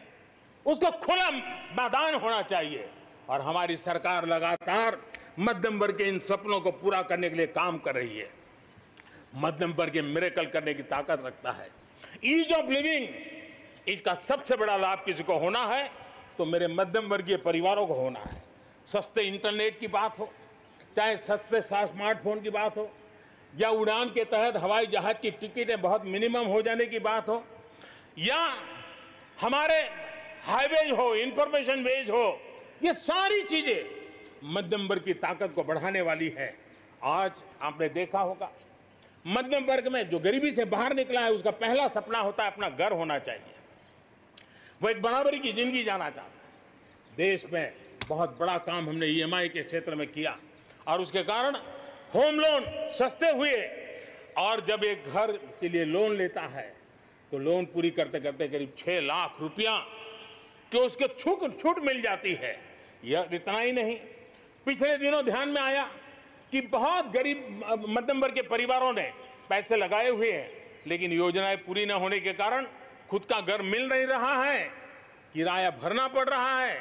उसको खुला मैदान होना चाहिए। और हमारी सरकार लगातार मध्यम वर्ग के इन सपनों को पूरा करने के लिए काम कर रही है। मध्यम वर्ग ये मिरेकल करने की ताकत रखता है। ईज ऑफ लिविंग, इसका सबसे बड़ा लाभ किसी को होना है तो मेरे मध्यम वर्गीय परिवारों को होना है। सस्ते इंटरनेट की बात हो, चाहे सस्ते स्मार्टफोन की बात हो, या उड़ान के तहत हवाई जहाज की टिकटें बहुत मिनिमम हो जाने की बात हो, या हमारे हाईवेज हो, इंफॉर्मेशन वेज हो, ये सारी चीजें मध्यम वर्ग की ताकत को बढ़ाने वाली है। आज आपने देखा होगा मध्यम वर्ग में जो गरीबी से बाहर निकला है उसका पहला सपना होता है अपना घर होना चाहिए। वो एक बराबरी की जिंदगी जाना चाहता है। देश में बहुत बड़ा काम हमने ईएमआई के क्षेत्र में किया और उसके कारण होम लोन सस्ते हुए। और जब एक घर के लिए लोन लेता है तो लोन पूरी करते करते करीब 6 लाख रुपया कि उसको छूट मिल जाती है। यह इतना ही नहीं, पिछले दिनों ध्यान में आया कि बहुत गरीब मध्यम वर्ग के परिवारों ने पैसे लगाए हुए हैं लेकिन योजनाएं पूरी न होने के कारण खुद का घर मिल नहीं रहा है, किराया भरना पड़ रहा है।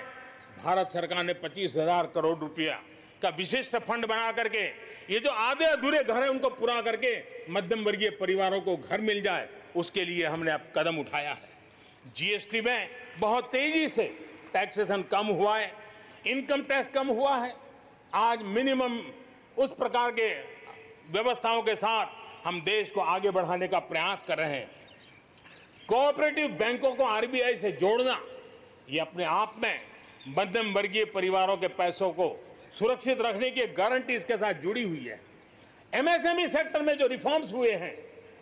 भारत सरकार ने 25,000 करोड़ रुपया का विशिष्ट फंड बना करके ये जो आधे अधूरे घर हैं उनको पूरा करके मध्यम वर्गीय परिवारों को घर मिल जाए, उसके लिए हमने अब कदम उठाया है। जीएसटी में बहुत तेजी से टैक्सेशन कम हुआ है, इनकम टैक्स कम हुआ है। आज मिनिमम उस प्रकार के व्यवस्थाओं के साथ हम देश को आगे बढ़ाने का प्रयास कर रहे हैं। कोऑपरेटिव बैंकों को आरबीआई से जोड़ना ये अपने आप में मध्यम वर्गीय परिवारों के पैसों को सुरक्षित रखने की गारंटी इसके साथ जुड़ी हुई है। एमएसएमई सेक्टर में जो रिफॉर्म्स हुए हैं,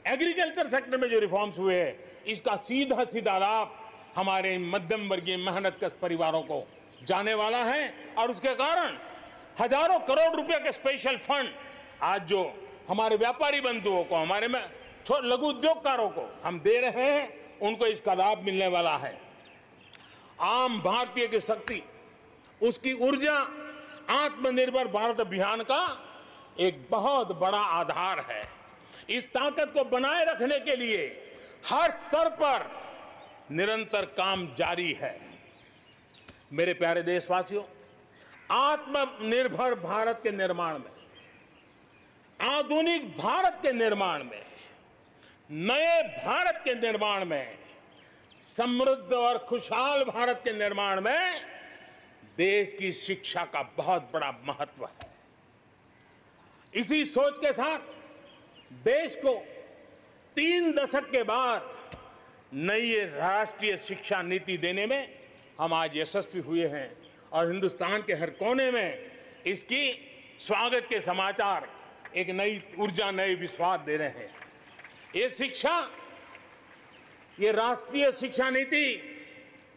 एग्रीकल्चर सेक्टर में जो रिफॉर्म्स हुए हैं, इसका सीधा सीधा लाभ हमारे मध्यम वर्गीय मेहनतकश परिवारों को जाने वाला है। और उसके कारण हजारों करोड़ रुपए के स्पेशल फंड आज जो हमारे व्यापारी बंधुओं को, हमारे में लघु उद्योगकारों को हम दे रहे हैं, उनको इसका लाभ मिलने वाला है। आम भारतीय की शक्ति, उसकी ऊर्जा आत्मनिर्भर भारत अभियान का एक बहुत बड़ा आधार है। इस ताकत को बनाए रखने के लिए हर स्तर पर निरंतर काम जारी है। मेरे प्यारे देशवासियों, आत्मनिर्भर भारत के निर्माण में आधुनिक भारत के निर्माण में, नए भारत के निर्माण में, समृद्ध और खुशहाल भारत के निर्माण में देश की शिक्षा का बहुत बड़ा महत्व है। इसी सोच के साथ देश को 3 दशक के बाद नई राष्ट्रीय शिक्षा नीति देने में हम आज यशस्वी हुए हैं और हिंदुस्तान के हर कोने में इसकी स्वागत के समाचार एक नई ऊर्जा, नए विश्वास दे रहे हैं। ये शिक्षा, ये राष्ट्रीय शिक्षा नीति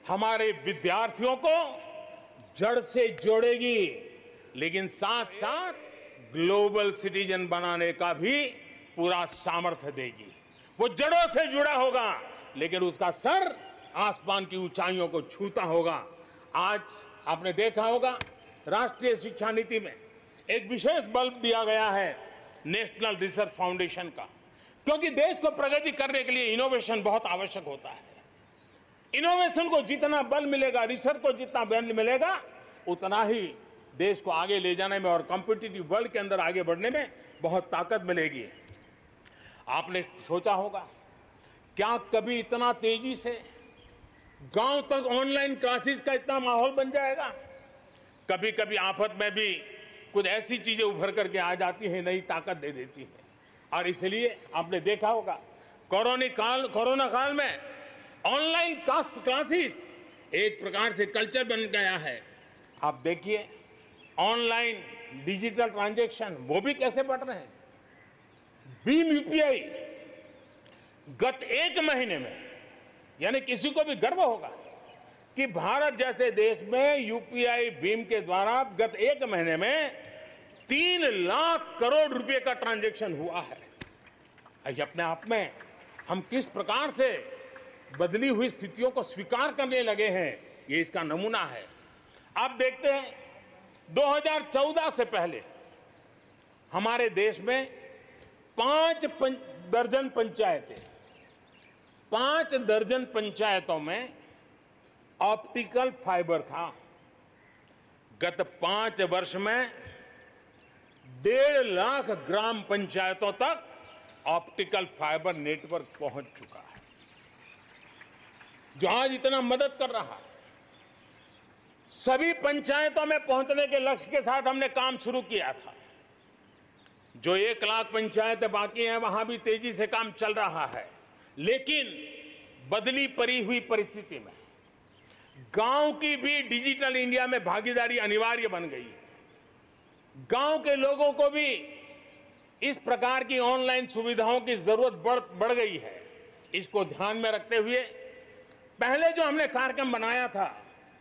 हमारे विद्यार्थियों को जड़ से जोड़ेगी, लेकिन साथ साथ ग्लोबल सिटीजन बनाने का भी पूरा सामर्थ्य देगी। वो जड़ों से जुड़ा होगा, लेकिन उसका सर आसमान की ऊंचाइयों को छूता होगा। आज आपने देखा होगा राष्ट्रीय शिक्षा नीति में एक विशेष बल दिया गया है नेशनल रिसर्च फाउंडेशन का, क्योंकि देश को प्रगति करने के लिए इनोवेशन बहुत आवश्यक होता है। इनोवेशन को जितना बल मिलेगा, रिसर्च को जितना बल मिलेगा, उतना ही देश को आगे ले जाने में और कॉम्पिटिटिव वर्ल्ड के अंदर आगे बढ़ने में बहुत ताकत मिलेगी। आपने सोचा होगा, क्या कभी इतना तेजी से गांव तक ऑनलाइन क्लासेस का इतना माहौल बन जाएगा? कभी कभी आफत में भी कुछ ऐसी चीजें उभर करके आ जाती हैं, नई ताकत दे देती हैं। और इसलिए आपने देखा होगा कोरोना काल में ऑनलाइन क्लासेस एक प्रकार से कल्चर बन गया है। आप देखिए ऑनलाइन डिजिटल ट्रांजैक्शन वो भी कैसे बढ़ रहे हैं। भीम यूपीआई गत 1 महीने में, यानी किसी को भी गर्व होगा कि भारत जैसे देश में यूपीआई भीम के द्वारा गत 1 महीने में 3 लाख करोड़ रुपए का ट्रांजैक्शन हुआ है। अपने आप में हम किस प्रकार से बदली हुई स्थितियों को स्वीकार करने लगे हैं, ये इसका नमूना है। आप देखते हैं 2014 से पहले हमारे देश में 5 दर्जन पंचायतों में ऑप्टिकल फाइबर था। गत 5 वर्ष में 1.5 लाख ग्राम पंचायतों तक ऑप्टिकल फाइबर नेटवर्क पहुंच चुका है, जो आज इतना मदद कर रहा है। सभी पंचायतों में पहुंचने के लक्ष्य के साथ हमने काम शुरू किया था। जो 1 लाख पंचायतें बाकी हैं, वहां भी तेजी से काम चल रहा है, लेकिन बदली पड़ी हुई परिस्थिति में गांव की भी डिजिटल इंडिया में भागीदारी अनिवार्य बन गई है। गांव के लोगों को भी इस प्रकार की ऑनलाइन सुविधाओं की जरूरत बढ़ गई है। इसको ध्यान में रखते हुए पहले जो हमने कार्यक्रम बनाया था,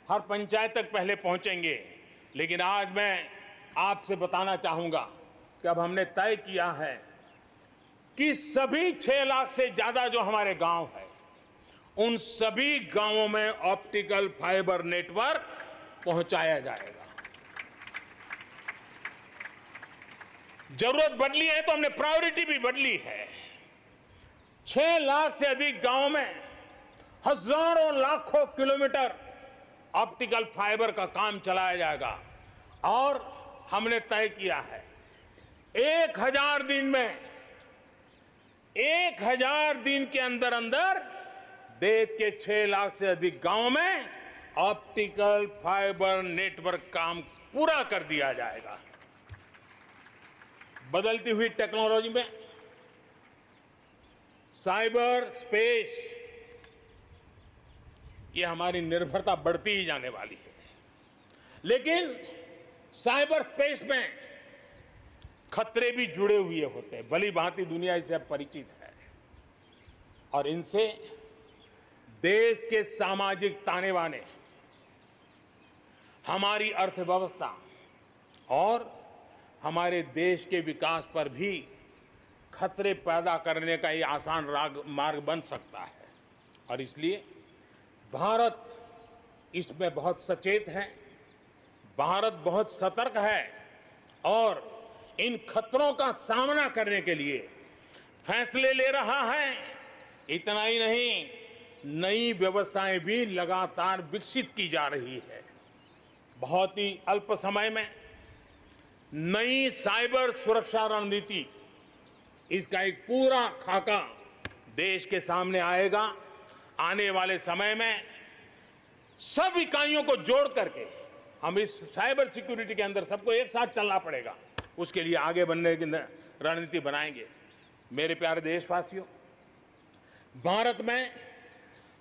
हर पंचायत तक पहले पहुंचेंगे, लेकिन आज मैं आपसे बताना चाहूंगा कि अब हमने तय किया है कि सभी 6 लाख से ज्यादा जो हमारे गांव है, उन सभी गांवों में ऑप्टिकल फाइबर नेटवर्क पहुंचाया जाएगा। जरूरत बदली है तो हमने प्रायोरिटी भी बदली है। 6 लाख से अधिक गांवों में हजारों लाखों किलोमीटर ऑप्टिकल फाइबर का काम चलाया जाएगा और हमने तय किया है 1000 दिन में, 1000 दिन के अंदर अंदर देश के 6 लाख से अधिक गांवों में ऑप्टिकल फाइबर नेटवर्क काम पूरा कर दिया जाएगा। बदलती हुई टेक्नोलॉजी में साइबर स्पेस, ये हमारी निर्भरता बढ़ती ही जाने वाली है। लेकिन साइबर स्पेस में खतरे भी जुड़े हुए होते हैं, भली भांति दुनिया इससे अब परिचित है, और इनसे देश के सामाजिक ताने बाने, हमारी अर्थव्यवस्था और हमारे देश के विकास पर भी खतरे पैदा करने का ये आसान मार्ग बन सकता है। और इसलिए भारत इसमें बहुत सचेत है, भारत बहुत सतर्क है और इन खतरों का सामना करने के लिए फैसले ले रहा है। इतना ही नहीं, नई व्यवस्थाएं भी लगातार विकसित की जा रही है। बहुत ही अल्प समय में नई साइबर सुरक्षा रणनीति, इसका एक पूरा खाका देश के सामने आएगा। आने वाले समय में सब इकाइयों को जोड़ करके हम इस साइबर सिक्योरिटी के अंदर सबको एक साथ चलना पड़ेगा। उसके लिए आगे बढ़ने की रणनीति बनाएंगे। मेरे प्यारे देशवासियों, भारत में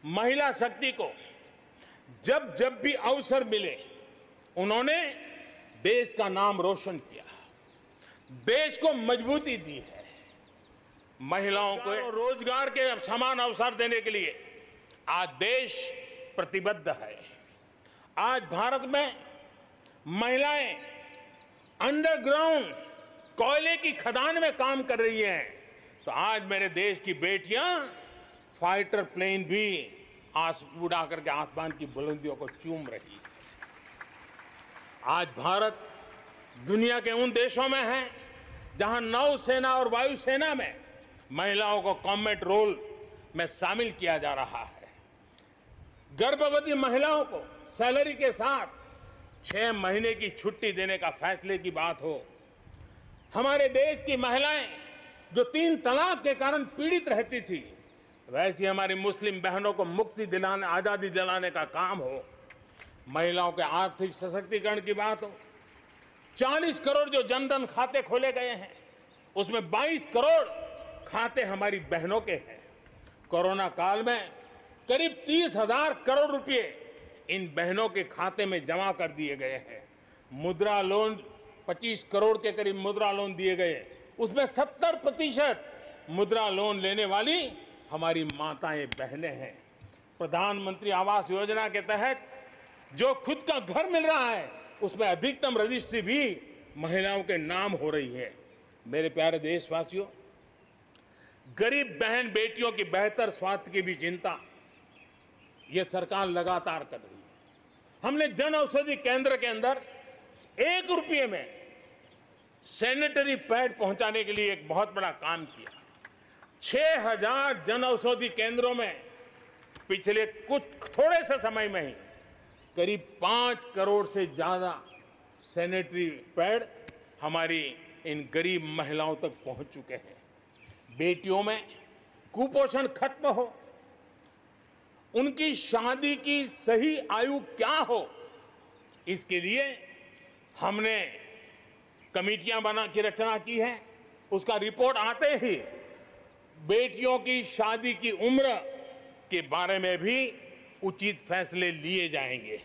महिला शक्ति को जब जब भी अवसर मिले उन्होंने देश का नाम रोशन किया, देश को मजबूती दी है। महिलाओं को रोजगार के समान अवसर देने के लिए आज देश प्रतिबद्ध है। आज भारत में महिलाएं अंडरग्राउंड कोयले की खदान में काम कर रही हैं, तो आज मेरे देश की बेटियां फाइटर प्लेन भी उड़ा करके आसमान की बुलंदियों को चूम रही है। आज भारत दुनिया के उन देशों में है जहां नौसेना और वायुसेना में महिलाओं को कॉम्बैट रोल में शामिल किया जा रहा है। गर्भवती महिलाओं को सैलरी के साथ 6 महीने की छुट्टी देने का फैसले की बात हो, हमारे देश की महिलाएं जो 3 तलाक के कारण पीड़ित रहती थी, वैसी हमारी मुस्लिम बहनों को मुक्ति दिलाने, आजादी दिलाने का काम हो, महिलाओं के आर्थिक सशक्तिकरण की बात हो। 40 करोड़ जो जनधन खाते खोले गए हैं, उसमें 22 करोड़ खाते हमारी बहनों के हैं। कोरोना काल में करीब 30,000 करोड़ रुपए इन बहनों के खाते में जमा कर दिए गए हैं। मुद्रा लोन 25 करोड़ के करीब मुद्रा लोन दिए गए, उसमें 70% मुद्रा लोन लेने वाली हमारी माताएं बहनें हैं। प्रधानमंत्री आवास योजना के तहत जो खुद का घर मिल रहा है, उसमें अधिकतम रजिस्ट्री भी महिलाओं के नाम हो रही है। मेरे प्यारे देशवासियों, गरीब बहन बेटियों की बेहतर स्वास्थ्य की भी चिंता ये सरकार लगातार कर रही है। हमने जन औषधि केंद्र के अंदर 1 रुपये में सैनिटरी पैड पहुंचाने के लिए एक बहुत बड़ा काम किया। 6000 जन औषधि केंद्रों में पिछले थोड़े से समय में ही करीब 5 करोड़ से ज्यादा सैनिटरी पैड हमारी इन गरीब महिलाओं तक पहुंच चुके हैं। बेटियों में कुपोषण खत्म हो, उनकी शादी की सही आयु क्या हो, इसके लिए हमने कमेटियां की रचना की है। उसका रिपोर्ट आते ही बेटियों की शादी की उम्र के बारे में भी उचित फैसले लिए जाएंगे।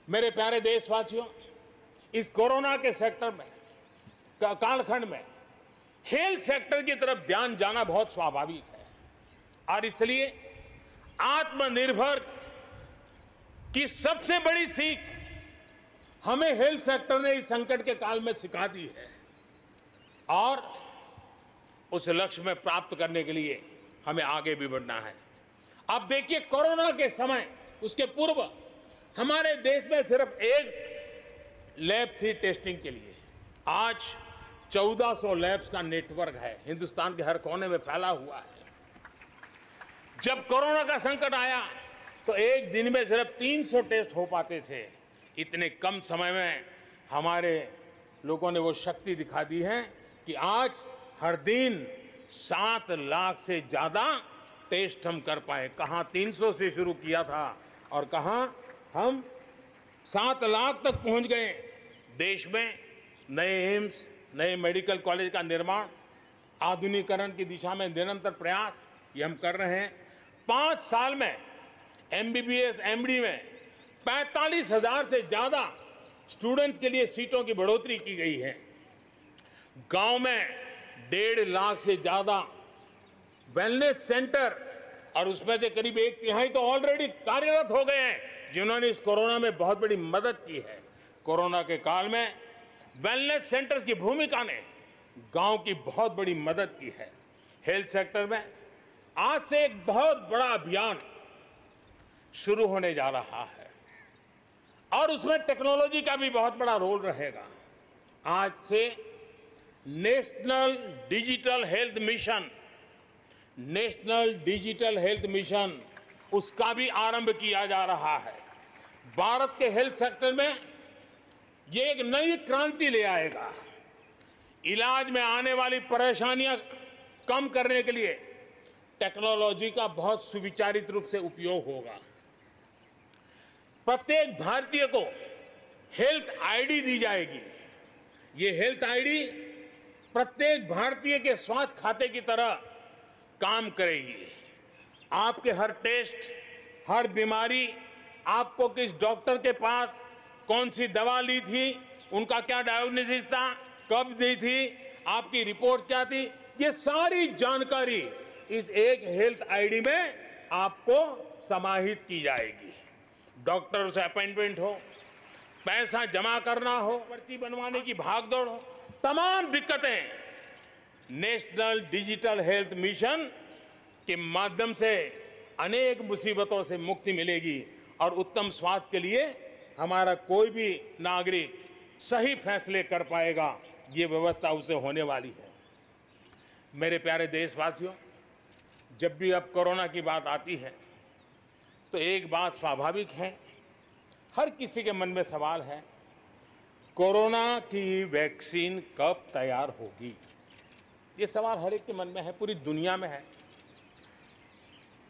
मेरे प्यारे देशवासियों, इस कोरोना के सेक्टर में कालखंड में हेल्थ सेक्टर की तरफ ध्यान जाना बहुत स्वाभाविक है, और इसलिए आत्मनिर्भर की सबसे बड़ी सीख हमें हेल्थ सेक्टर ने इस संकट के काल में सिखा दी है, और उस लक्ष्य में प्राप्त करने के लिए हमें आगे भी बढ़ना है। अब देखिए, कोरोना के समय, उसके पूर्व हमारे देश में सिर्फ एक लैब थी टेस्टिंग के लिए। आज 1400 लैब्स का नेटवर्क है, हिंदुस्तान के हर कोने में फैला हुआ है। जब कोरोना का संकट आया तो एक दिन में सिर्फ 300 टेस्ट हो पाते थे। इतने कम समय में हमारे लोगों ने वो शक्ति दिखा दी है कि आज हर दिन 7 लाख से ज्यादा टेस्ट हम कर पाए। कहां 300 से शुरू किया था और कहां हम 7 लाख तक पहुंच गए। देश में नए एम्स, नए मेडिकल कॉलेज का निर्माण, आधुनिकीकरण की दिशा में निरंतर प्रयास ये हम कर रहे हैं। 5 साल में MBBS, MD में 45,000 से ज्यादा स्टूडेंट्स के लिए सीटों की बढ़ोतरी की गई है। गांव में 1.5 लाख से ज्यादा वेलनेस सेंटर, और उसमें से करीब 1/3 तो ऑलरेडी कार्यरत हो गए हैं, जिन्होंने इस कोरोना में बहुत बड़ी मदद की है। कोरोना के काल में वेलनेस सेंटर्स की भूमिका ने गांव की बहुत बड़ी मदद की है। हेल्थ सेक्टर में आज से एक बहुत बड़ा अभियान शुरू होने जा रहा है, और उसमें टेक्नोलॉजी का भी बहुत बड़ा रोल रहेगा। आज से नेशनल डिजिटल हेल्थ मिशन, उसका भी आरंभ किया जा रहा है। भारत के हेल्थ सेक्टर में ये एक नई क्रांति ले आएगा। इलाज में आने वाली परेशानियां कम करने के लिए टेक्नोलॉजी का बहुत सुविचारित रूप से उपयोग होगा। प्रत्येक भारतीय को हेल्थ आईडी दी जाएगी। ये हेल्थ आईडी प्रत्येक भारतीय के स्वास्थ्य खाते की तरह काम करेगी। आपके हर टेस्ट, हर बीमारी, आपको किस डॉक्टर के पास कौन सी दवा ली थी, उनका क्या डायग्नोसिस था, कब दी थी, आपकी रिपोर्ट क्या थी, ये सारी जानकारी इस एक हेल्थ आईडी में आपको समाहित की जाएगी। डॉक्टर से अपॉइंटमेंट हो, पैसा जमा करना हो, पर्ची बनवाने की भागदौड़ हो, तमाम दिक्कतें नेशनल डिजिटल हेल्थ मिशन के माध्यम से अनेक मुसीबतों से मुक्ति मिलेगी और उत्तम स्वास्थ्य के लिए हमारा कोई भी नागरिक सही फैसले कर पाएगा। ये व्यवस्था उससे होने वाली है। मेरे प्यारे देशवासियों, जब भी अब कोरोना की बात आती है तो एक बात स्वाभाविक है, हर किसी के मन में सवाल है, कोरोना की वैक्सीन कब तैयार होगी? ये सवाल हर एक के मन में है, पूरी दुनिया में है।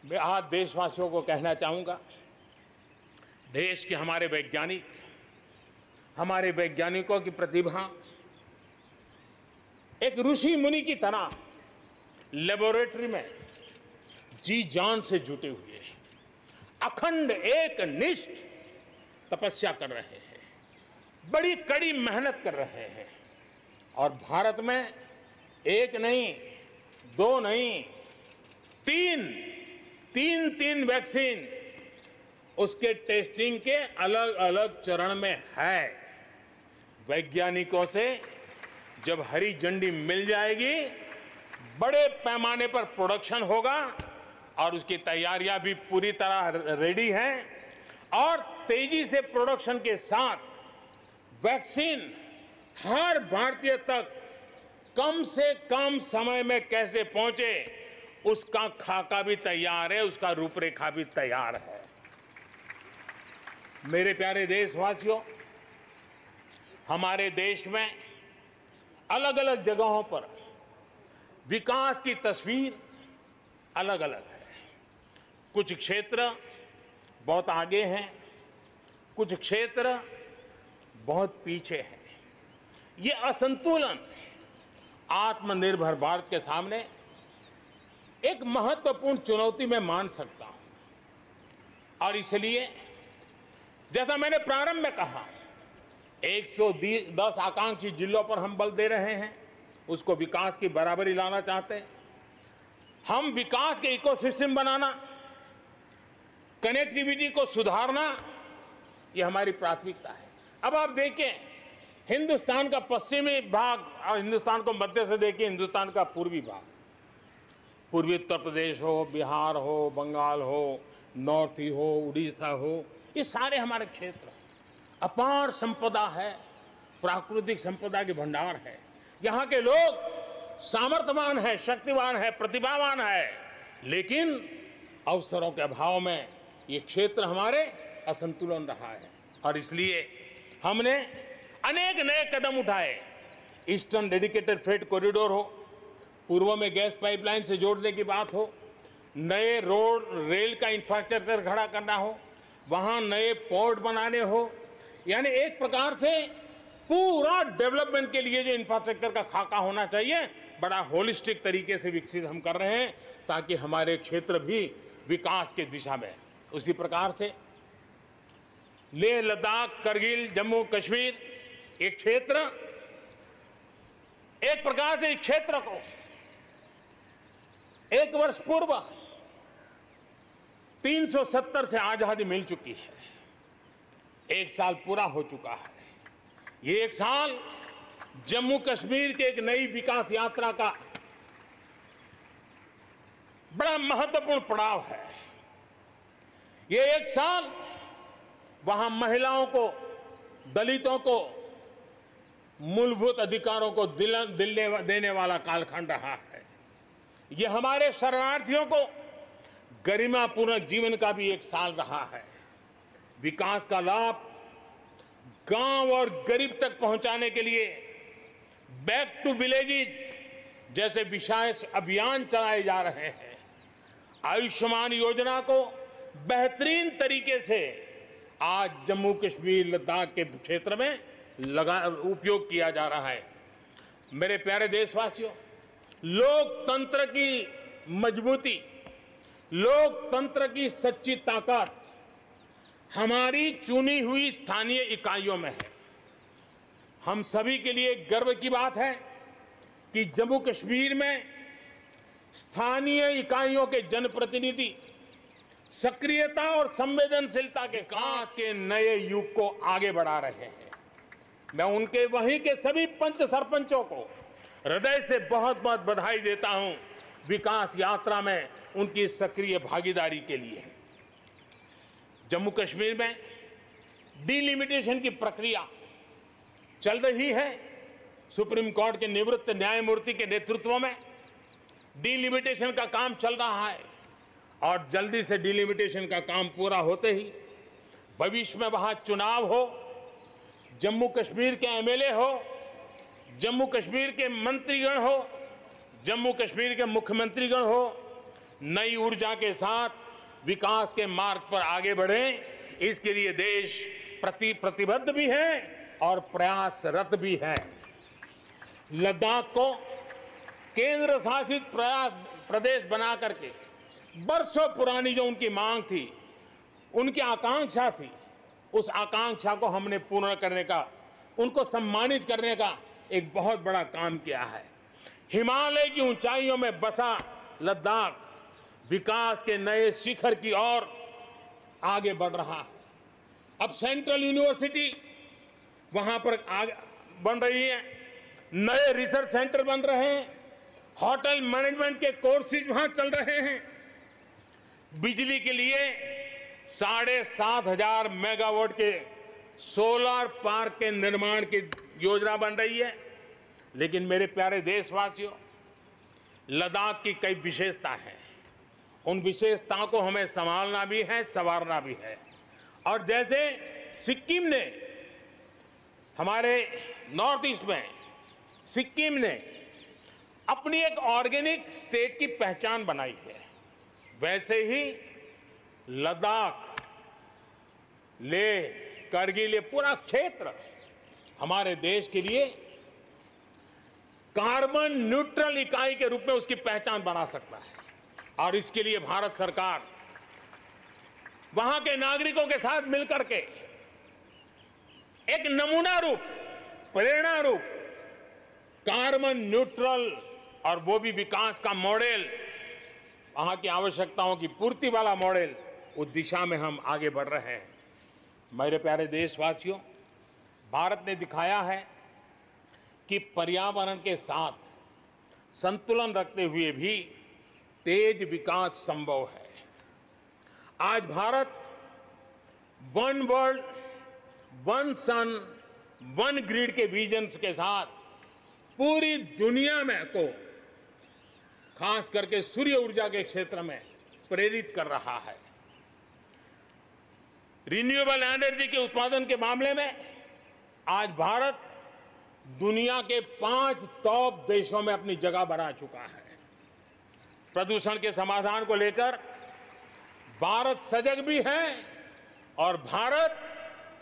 मैं आज देशवासियों को कहना चाहूंगा, देश के हमारे वैज्ञानिकों की प्रतिभा एक ऋषि मुनि की तरह लेबोरेटरी में जी जान से जुटे हुए हैं, अखंड एक निष्ठ तपस्या कर रहे हैं, बड़ी कड़ी मेहनत कर रहे हैं और भारत में एक नहीं, दो नहीं, तीन वैक्सीन उसके टेस्टिंग के अलग अलग चरण में है। वैज्ञानिकों से जब हरी झंडी मिल जाएगी, बड़े पैमाने पर प्रोडक्शन होगा और उसकी तैयारियां भी पूरी तरह रेडी हैं और तेजी से प्रोडक्शन के साथ वैक्सीन हर भारतीय तक कम से कम समय में कैसे पहुंचे, उसका खाका भी तैयार है, उसका रूपरेखा भी तैयार है। मेरे प्यारे देशवासियों, हमारे देश में अलग अलग जगहों पर विकास की तस्वीर अलग अलग है। कुछ क्षेत्र बहुत आगे हैं, कुछ क्षेत्र बहुत पीछे हैं। ये असंतुलन आत्मनिर्भर भारत के सामने एक महत्वपूर्ण चुनौती मैं मान सकता हूं और इसलिए जैसा मैंने प्रारंभ में कहा, 110 आकांक्षी जिलों पर हम बल दे रहे हैं, उसको विकास की बराबरी लाना चाहते हैं। हम विकास के इकोसिस्टम बनाना, कनेक्टिविटी को सुधारना, ये हमारी प्राथमिकता है। अब आप देखें, हिंदुस्तान का पश्चिमी भाग और हिंदुस्तान को मध्य से देखिए, हिंदुस्तान का पूर्वी भाग, पूर्वी उत्तर प्रदेश हो, बिहार हो, बंगाल हो, नॉर्थ ही हो, उड़ीसा हो, ये सारे हमारे क्षेत्र अपार संपदा है, प्राकृतिक संपदा के भंडार है। यहाँ के लोग सामर्थ्यवान है, शक्तिवान है, प्रतिभावान है, लेकिन अवसरों के अभाव में ये क्षेत्र हमारे असंतुलन रहा है और इसलिए हमने अनेक नए कदम उठाए। ईस्टर्न डेडिकेटेड फ्रेट कॉरिडोर हो, पूर्व में गैस पाइपलाइन से जोड़ने की बात हो, नए रोड रेल का इंफ्रास्ट्रक्चर खड़ा करना हो, वहां नए पोर्ट बनाने हो, यानी एक प्रकार से पूरा डेवलपमेंट के लिए जो इंफ्रास्ट्रक्चर का खाका होना चाहिए, बड़ा होलिस्टिक तरीके से विकसित हम कर रहे हैं ताकि हमारे क्षेत्र भी विकास की दिशा में। उसी प्रकार से लेह लद्दाख, करगिल, जम्मू कश्मीर, एक क्षेत्र, एक प्रकार से इस क्षेत्र को 1 वर्ष पूर्व 370 से आजादी मिल चुकी है, 1 साल पूरा हो चुका है। ये 1 साल जम्मू कश्मीर के एक नई विकास यात्रा का बड़ा महत्वपूर्ण पड़ाव है। ये 1 साल वहां महिलाओं को, दलितों को मूलभूत अधिकारों को देने वाला कालखंड रहा है। ये हमारे शरणार्थियों को गरिमापूर्ण जीवन का भी 1 साल रहा है। विकास का लाभ गांव और गरीब तक पहुंचाने के लिए बैक टू विलेजेस जैसे विशेष अभियान चलाए जा रहे हैं। आयुष्मान योजना को बेहतरीन तरीके से आज जम्मू कश्मीर लद्दाख के क्षेत्र में उपयोग किया जा रहा है। मेरे प्यारे देशवासियों, लोकतंत्र की मजबूती, लोकतंत्र की सच्ची ताकत हमारी चुनी हुई स्थानीय इकाइयों में है। हम सभी के लिए गर्व की बात है कि जम्मू कश्मीर में स्थानीय इकाइयों के जनप्रतिनिधि सक्रियता और संवेदनशीलता के साथ के नए युग को आगे बढ़ा रहे हैं। मैं उनके वहीं के सभी पंच सरपंचों को हृदय से बहुत बहुत बधाई देता हूं विकास यात्रा में उनकी सक्रिय भागीदारी के लिए। जम्मू कश्मीर में डिलिमिटेशन की प्रक्रिया चल रही है। सुप्रीम कोर्ट के निवृत्त न्यायमूर्ति के नेतृत्व में डिलिमिटेशन का काम चल रहा है और जल्दी से डिलिमिटेशन का काम पूरा होते ही भविष्य में वहां चुनाव हो, जम्मू कश्मीर के एमएलए हो, जम्मू कश्मीर के मंत्रीगण हो, जम्मू कश्मीर के मुख्यमंत्रीगण हो, नई ऊर्जा के साथ विकास के मार्ग पर आगे बढ़े। इसके लिए देश प्रतिबद्ध भी है और प्रयासरत भी है। लद्दाख को केंद्र शासित प्रदेश बना करके बरसों पुरानी जो उनकी मांग थी, उनकी आकांक्षा थी, उस आकांक्षा को हमने पूर्ण करने का, उनको सम्मानित करने का एक बहुत बड़ा काम किया है। हिमालय की ऊंचाइयों में बसा लद्दाख विकास के नए शिखर की ओर आगे बढ़ रहा है। अब सेंट्रल यूनिवर्सिटी वहां पर बन रही है, नए रिसर्च सेंटर बन रहे हैं, होटल मैनेजमेंट के कोर्सेज वहां चल रहे हैं। बिजली के लिए 7,500 मेगावाट के सोलर पार्क के निर्माण की योजना बन रही है। लेकिन मेरे प्यारे देशवासियों, लद्दाख की कई विशेषता हैं। उन विशेषताओं को हमें संभालना भी है, संवारना भी है। और जैसे सिक्किम ने, हमारे नॉर्थ ईस्ट में सिक्किम ने अपनी एक ऑर्गेनिक स्टेट की पहचान बनाई है, वैसे ही लद्दाख, लेह, करगिल, ये पूरा क्षेत्र हमारे देश के लिए कार्बन न्यूट्रल इकाई के रूप में उसकी पहचान बना सकता है। और इसके लिए भारत सरकार वहां के नागरिकों के साथ मिलकर के एक नमूना रूप, प्रेरणा रूप कार्बन न्यूट्रल और वो भी विकास का मॉडल, वहां की आवश्यकताओं की पूर्ति वाला मॉडल, उस दिशा में हम आगे बढ़ रहे हैं। मेरे प्यारे देशवासियों, भारत ने दिखाया है कि पर्यावरण के साथ संतुलन रखते हुए भी तेज विकास संभव है। आज भारत वन वर्ल्ड, वन सन, वन ग्रिड के विजन्स के साथ पूरी दुनिया में को खास करके सूर्य ऊर्जा के क्षेत्र में प्रेरित कर रहा है। रिन्यूएबल एनर्जी के उत्पादन के मामले में आज भारत दुनिया के 5 टॉप देशों में अपनी जगह बना चुका है। प्रदूषण के समाधान को लेकर भारत सजग भी है और भारत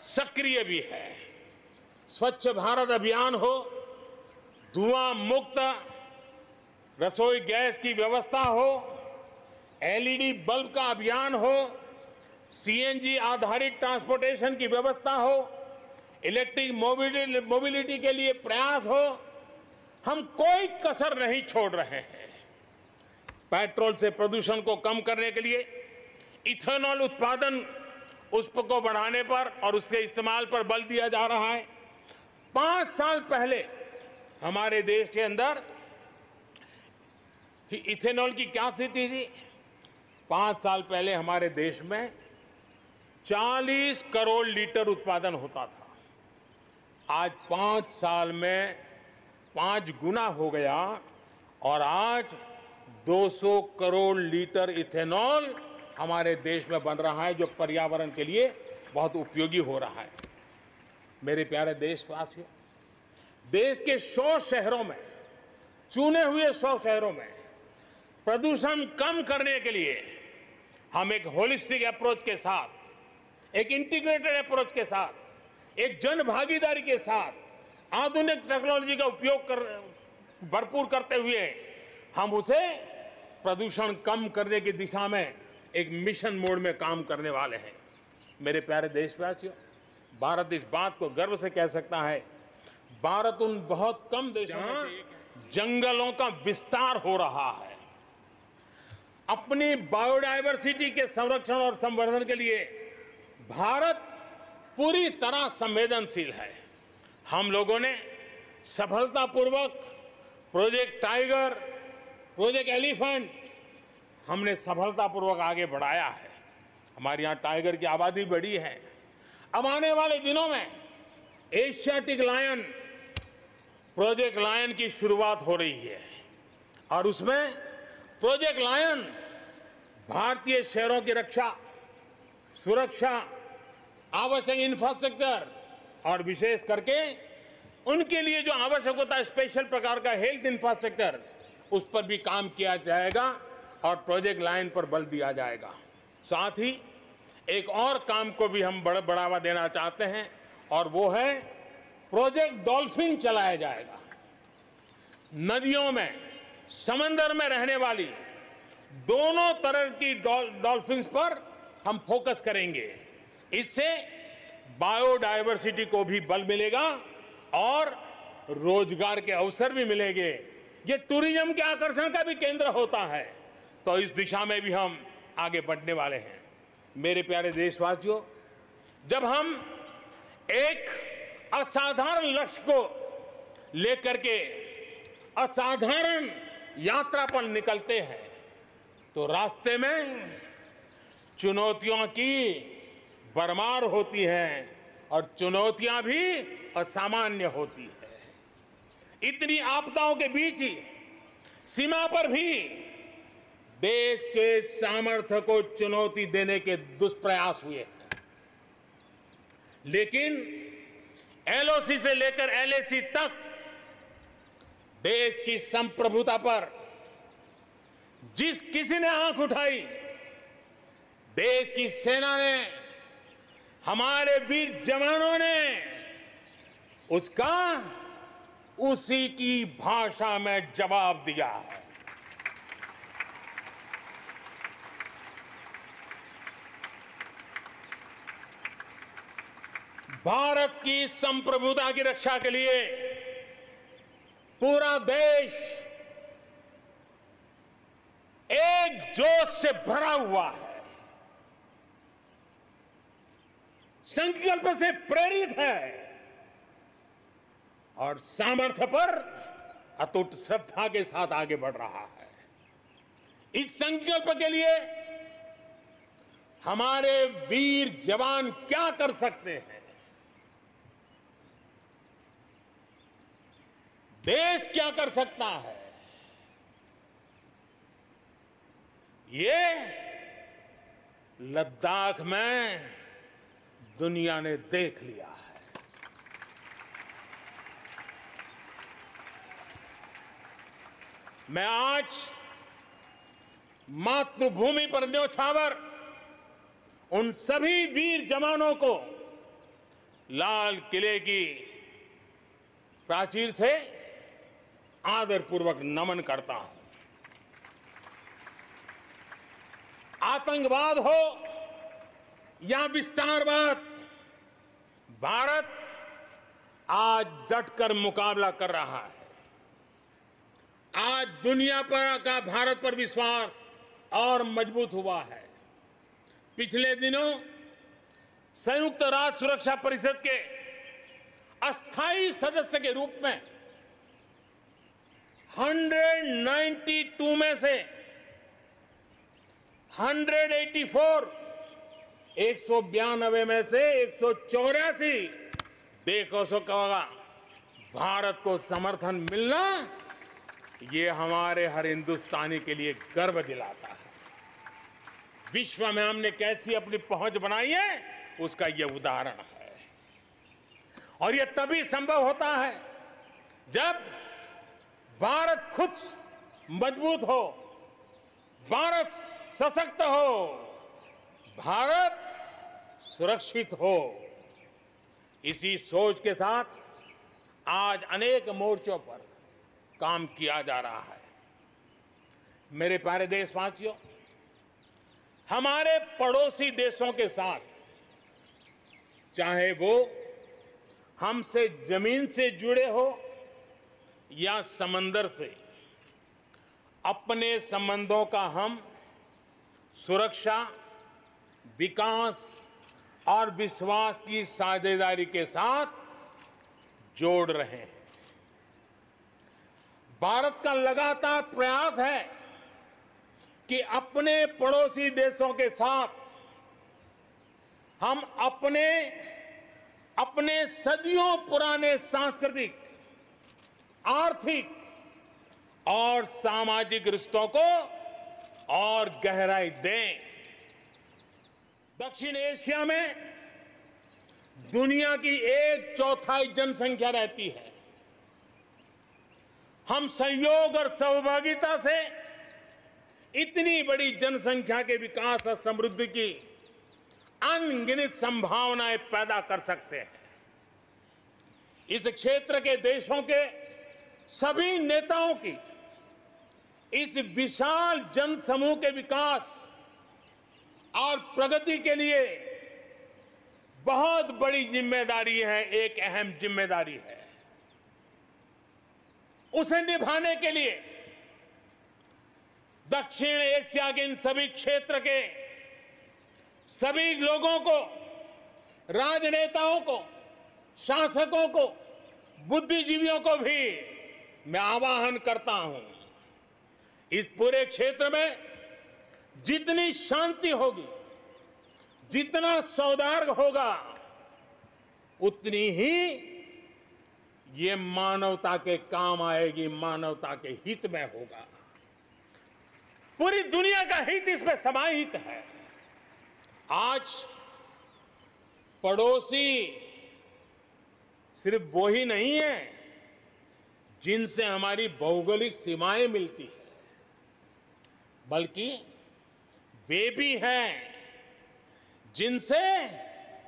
सक्रिय भी है। स्वच्छ भारत अभियान हो, धुआं मुक्त रसोई गैस की व्यवस्था हो, एलईडी बल्ब का अभियान हो, सीएनजी आधारित ट्रांसपोर्टेशन की व्यवस्था हो, इलेक्ट्रिक मोबिलिटी के लिए प्रयास हो, हम कोई कसर नहीं छोड़ रहे हैं। पेट्रोल से प्रदूषण को कम करने के लिए इथेनॉल उत्पादन उसको बढ़ाने पर और उसके इस्तेमाल पर बल दिया जा रहा है। 5 साल पहले हमारे देश के अंदर इथेनॉल की क्या स्थिति थी? 5 साल पहले हमारे देश में 40 करोड़ लीटर उत्पादन होता था। आज 5 साल में 5 गुना हो गया और आज 200 करोड़ लीटर इथेनॉल हमारे देश में बन रहा है, जो पर्यावरण के लिए बहुत उपयोगी हो रहा है। मेरे प्यारे देशवासियों, देश के 100 शहरों में, चुने हुए 100 शहरों में प्रदूषण कम करने के लिए हम एक होलिस्टिक अप्रोच के साथ, एक इंटीग्रेटेड अप्रोच के साथ, एक जन भागीदारी के साथ, आधुनिक टेक्नोलॉजी का उपयोग भरपूर करते हुए हम उसे प्रदूषण कम करने की दिशा में एक मिशन मोड में काम करने वाले हैं। मेरे प्यारे देशवासियों, भारत इस बात को गर्व से कह सकता है, भारत उन बहुत कम देशों में से एक है जंगलों का विस्तार हो रहा है। अपनी बायोडायवर्सिटी के संरक्षण और संवर्धन के लिए भारत पूरी तरह संवेदनशील है। हम लोगों ने सफलतापूर्वक प्रोजेक्ट टाइगर, प्रोजेक्ट एलिफेंट हमने सफलतापूर्वक आगे बढ़ाया है। हमारे यहाँ टाइगर की आबादी बढ़ी है। अब आने वाले दिनों में एशियाटिक लायन, प्रोजेक्ट लायन की शुरुआत हो रही है और उसमें प्रोजेक्ट लायन भारतीय शहरों की रक्षा, सुरक्षा, आवश्यक इंफ्रास्ट्रक्चर और विशेष करके उनके लिए जो आवश्यक होता है स्पेशल प्रकार का हेल्थ इंफ्रास्ट्रक्चर, उस पर भी काम किया जाएगा और प्रोजेक्ट लाइन पर बल दिया जाएगा। साथ ही एक और काम को भी हम बढ़ावा देना चाहते हैं और वो है प्रोजेक्ट डॉल्फिन चलाया जाएगा। नदियों में, समंदर में रहने वाली दोनों तरह की डॉल्फिन्स पर हम फोकस करेंगे। इससे बायोडायवर्सिटी को भी बल मिलेगा और रोजगार के अवसर भी मिलेंगे। ये टूरिज्म के आकर्षण का भी केंद्र होता है, तो इस दिशा में भी हम आगे बढ़ने वाले हैं। मेरे प्यारे देशवासियों, जब हम एक असाधारण लक्ष्य को लेकर के असाधारण यात्रा पर निकलते हैं तो रास्ते में चुनौतियों की भरमार होती है और चुनौतियां भी असामान्य होती है। इतनी आपदाओं के बीच ही सीमा पर भी देश के सामर्थ्य को चुनौती देने के दुष्प्रयास हुए हैं, लेकिन एलओसी से लेकर एलएसी तक देश की संप्रभुता पर जिस किसी ने आंख उठाई, देश की सेना ने, हमारे वीर जवानों ने उसका उसी की भाषा में जवाब दिया है। भारत की संप्रभुता की रक्षा के लिए पूरा देश एक जोश से भरा हुआ है, संकल्प से प्रेरित है और सामर्थ्य पर अटूट श्रद्धा के साथ आगे बढ़ रहा है। इस संकल्प के लिए हमारे वीर जवान क्या कर सकते हैं, देश क्या कर सकता है, ये लद्दाख में दुनिया ने देख लिया है। मैं आज मातृभूमि पर न्योछावर उन सभी वीर जवानों को लाल किले की प्राचीर से आदरपूर्वक नमन करता हूं। आतंकवाद हो या विस्तारवाद, भारत आज डटकर मुकाबला कर रहा है। आज दुनिया पर का भारत पर विश्वास और मजबूत हुआ है। पिछले दिनों संयुक्त राष्ट्र सुरक्षा परिषद के अस्थायी सदस्य के रूप में 192 में से 192 में से 184 देखो सो कहा भारत को समर्थन मिलना, ये हमारे हर हिंदुस्तानी के लिए गर्व दिलाता है। विश्व में हमने कैसी अपनी पहुंच बनाई है, उसका ये उदाहरण है। और यह तभी संभव होता है जब भारत खुद मजबूत हो, भारत सशक्त हो, भारत सुरक्षित हो। इसी सोच के साथ आज अनेक मोर्चों पर काम किया जा रहा है। मेरे प्यारे देशवासियों, हमारे पड़ोसी देशों के साथ, चाहे वो हमसे जमीन से जुड़े हो या समंदर से, अपने संबंधों का हम सुरक्षा, विकास और विश्वास की साझेदारी के साथ जोड़ रहे हैं। भारत का लगातार प्रयास है कि अपने पड़ोसी देशों के साथ हम अपने सदियों पुराने सांस्कृतिक, आर्थिक और सामाजिक रिश्तों को और गहराई दें। दक्षिण एशिया में दुनिया की 1/4 जनसंख्या रहती है। हम संयोग और सहभागिता से इतनी बड़ी जनसंख्या के विकास और समृद्धि की अनगिनत संभावनाएं पैदा कर सकते हैं। इस क्षेत्र के देशों के सभी नेताओं की इस विशाल जनसमूह के विकास और प्रगति के लिए बहुत बड़ी जिम्मेदारी है, एक अहम जिम्मेदारी है। उसे निभाने के लिए दक्षिण एशिया के इन सभी क्षेत्र के सभी लोगों को, राजनेताओं को, शासकों को, बुद्धिजीवियों को भी मैं आह्वान करता हूं, इस पूरे क्षेत्र में जितनी शांति होगी, जितना सौहार्द होगा, उतनी ही ये मानवता के काम आएगी, मानवता के हित में होगा। पूरी दुनिया का हित इसमें समाहित है। आज पड़ोसी सिर्फ वो ही नहीं है जिनसे हमारी भौगोलिक सीमाएं मिलती है, बल्कि वे भी हैं जिनसे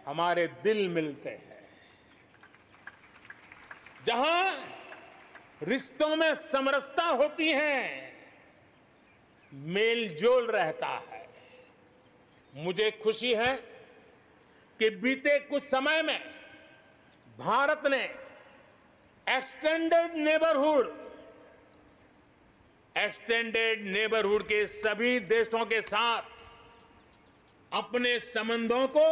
हमारे दिल मिलते हैं। जहां रिश्तों में समरसता होती है, मेलजोल रहता है। मुझे खुशी है कि बीते कुछ समय में भारत ने एक्सटेंडेड नेबरहुड के सभी देशों के साथ अपने संबंधों को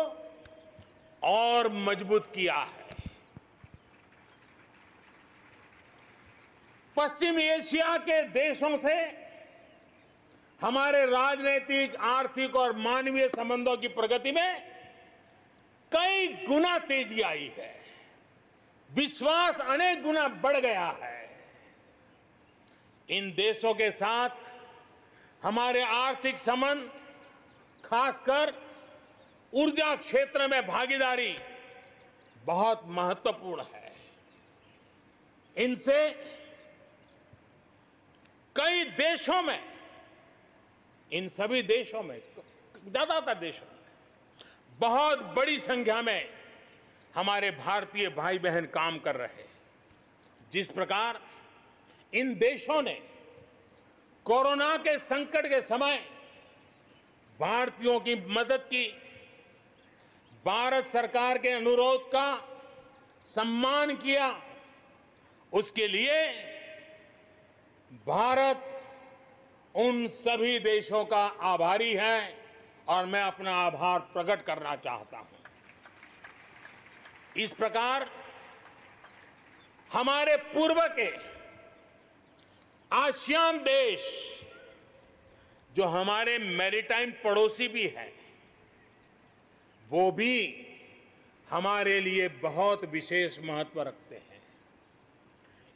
और मजबूत किया है। पश्चिम एशिया के देशों से हमारे राजनीतिक, आर्थिक और मानवीय संबंधों की प्रगति में कई गुना तेजी आई है। विश्वास अनेक गुना बढ़ गया है। इन देशों के साथ हमारे आर्थिक संबंध, खासकर ऊर्जा क्षेत्र में भागीदारी बहुत महत्वपूर्ण है। इनसे कई देशों में, इन सभी देशों में, ज्यादातर देशों में बहुत बड़ी संख्या में हमारे भारतीय भाई बहन काम कर रहे हैं। जिस प्रकार इन देशों ने कोरोना के संकट के समय भारतीयों की मदद की, भारत सरकार के अनुरोध का सम्मान किया, उसके लिए भारत उन सभी देशों का आभारी है और मैं अपना आभार प्रकट करना चाहता हूं। इस प्रकार हमारे पूर्व के आसियान देश, जो हमारे मैरीटाइम पड़ोसी भी हैं, वो भी हमारे लिए बहुत विशेष महत्व रखते हैं।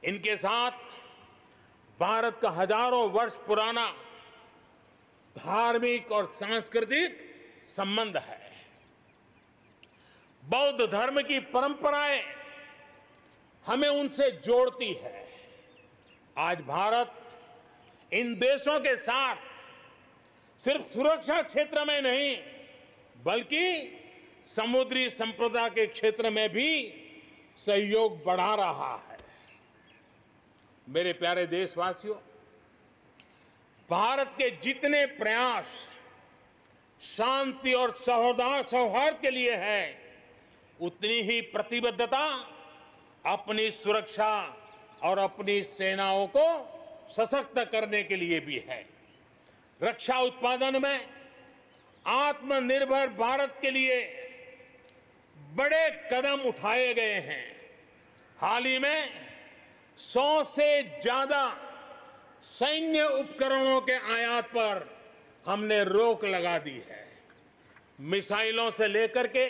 इनके साथ भारत का हजारों वर्ष पुराना धार्मिक और सांस्कृतिक संबंध है। बौद्ध धर्म की परंपराएं हमें उनसे जोड़ती है। आज भारत इन देशों के साथ सिर्फ सुरक्षा क्षेत्र में नहीं, बल्कि समुद्री संपदा के क्षेत्र में भी सहयोग बढ़ा रहा है। मेरे प्यारे देशवासियों, भारत के जितने प्रयास शांति और सौहार्द के लिए है, उतनी ही प्रतिबद्धता अपनी सुरक्षा और अपनी सेनाओं को सशक्त करने के लिए भी है। रक्षा उत्पादन में आत्मनिर्भर भारत के लिए बड़े कदम उठाए गए हैं। हाल ही में 100 से ज्यादा सैन्य उपकरणों के आयात पर हमने रोक लगा दी है। मिसाइलों से लेकर के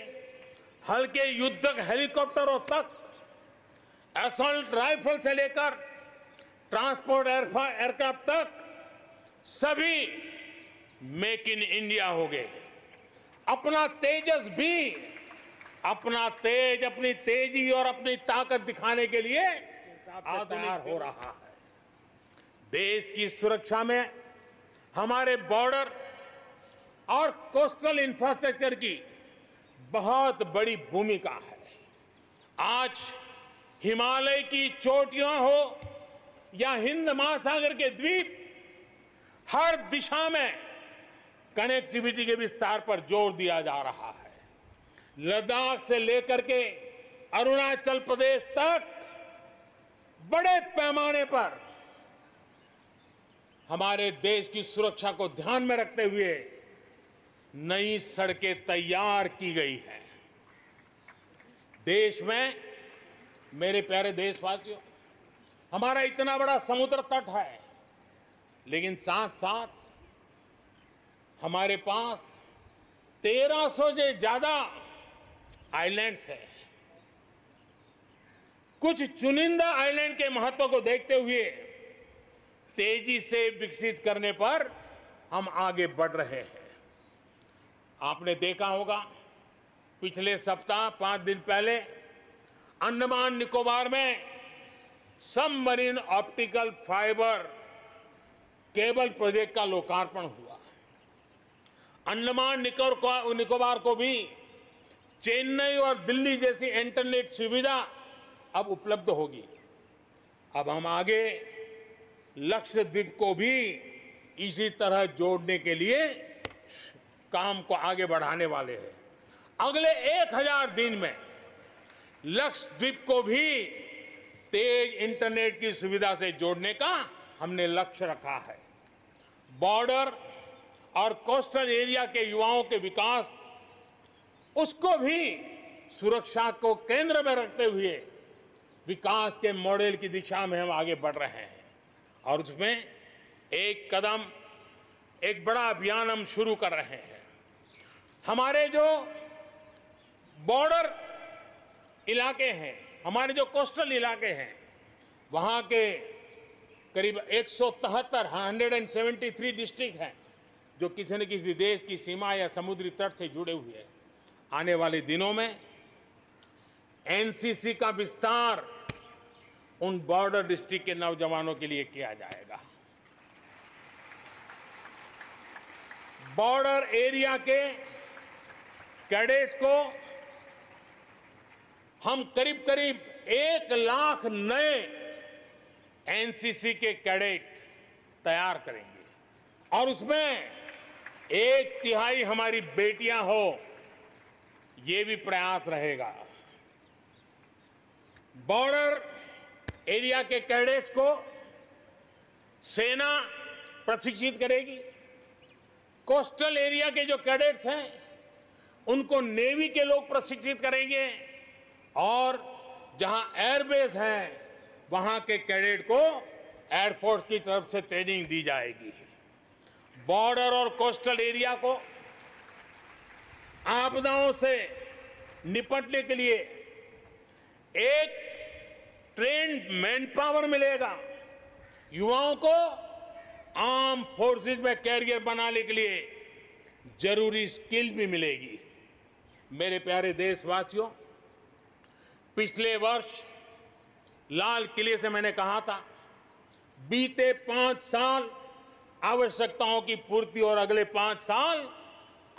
हल्के युद्धक हेलीकॉप्टरों तक, असॉल्ट राइफल से लेकर ट्रांसपोर्ट एयरक्राफ्ट तक सभी मेक इन इंडिया हो गए। अपना तेजस भी अपनी तेजी और अपनी ताकत दिखाने के लिए तैयार हो रहा है। देश की सुरक्षा में हमारे बॉर्डर और कोस्टल इंफ्रास्ट्रक्चर की बहुत बड़ी भूमिका है। आज हिमालय की चोटियां हो या हिंद महासागर के द्वीप, हर दिशा में कनेक्टिविटी के विस्तार पर जोर दिया जा रहा है। लद्दाख से लेकर के अरुणाचल प्रदेश तक बड़े पैमाने पर हमारे देश की सुरक्षा को ध्यान में रखते हुए नई सड़कें तैयार की गई हैं। देश में, मेरे प्यारे देशवासियों, हमारा इतना बड़ा समुद्र तट है, लेकिन साथ साथ हमारे पास 1300 से ज्यादा आइलैंड्स हैं। कुछ चुनिंदा आइलैंड के महत्व को देखते हुए तेजी से विकसित करने पर हम आगे बढ़ रहे हैं। आपने देखा होगा, पिछले सप्ताह 5 दिन पहले अंडमान निकोबार में submarine optical fibre cable project का लोकार्पण हुआ। अंडमान निकोबार को भी चेन्नई और दिल्ली जैसी इंटरनेट सुविधा अब उपलब्ध होगी। अब हम आगे लक्षद्वीप को भी इसी तरह जोड़ने के लिए काम को आगे बढ़ाने वाले हैं। अगले 1000 दिन में लक्षद्वीप को भी तेज इंटरनेट की सुविधा से जोड़ने का हमने लक्ष्य रखा है। बॉर्डर और कोस्टल एरिया के युवाओं के विकास, उसको भी सुरक्षा को केंद्र में रखते हुए विकास के मॉडल की दिशा में हम आगे बढ़ रहे हैं। और उसमें एक बड़ा अभियान हम शुरू कर रहे हैं। हमारे जो बॉर्डर इलाके हैं, हमारे जो कोस्टल इलाके हैं, वहां के करीब 173 डिस्ट्रिक्ट हैं जो किसी न किसी देश की सीमा या समुद्री तट से जुड़े हुए हैं। आने वाले दिनों में एनसीसी का विस्तार उन बॉर्डर डिस्ट्रिक्ट के नौजवानों के लिए किया जाएगा। बॉर्डर एरिया के कैडेट्स को हम करीब 1 लाख नए एनसीसी के कैडेट तैयार करेंगे और उसमें 1/3 हमारी बेटियां हो, ये भी प्रयास रहेगा। बॉर्डर एरिया के कैडेट्स को सेना प्रशिक्षित करेगी। कोस्टल एरिया के जो कैडेट्स हैं उनको नेवी के लोग प्रशिक्षित करेंगे और जहां एयरबेस है वहां के कैडेट को एयरफोर्स की तरफ से ट्रेनिंग दी जाएगी। बॉर्डर और कोस्टल एरिया को आपदाओं से निपटने के लिए एक ट्रेन्ड मैन पावर मिलेगा। युवाओं को आर्म फोर्सेस में कैरियर बनाने के लिए जरूरी स्किल भी मिलेगी। मेरे प्यारे देशवासियों, पिछले वर्ष लाल किले से मैंने कहा था, बीते 5 साल आवश्यकताओं की पूर्ति और अगले 5 साल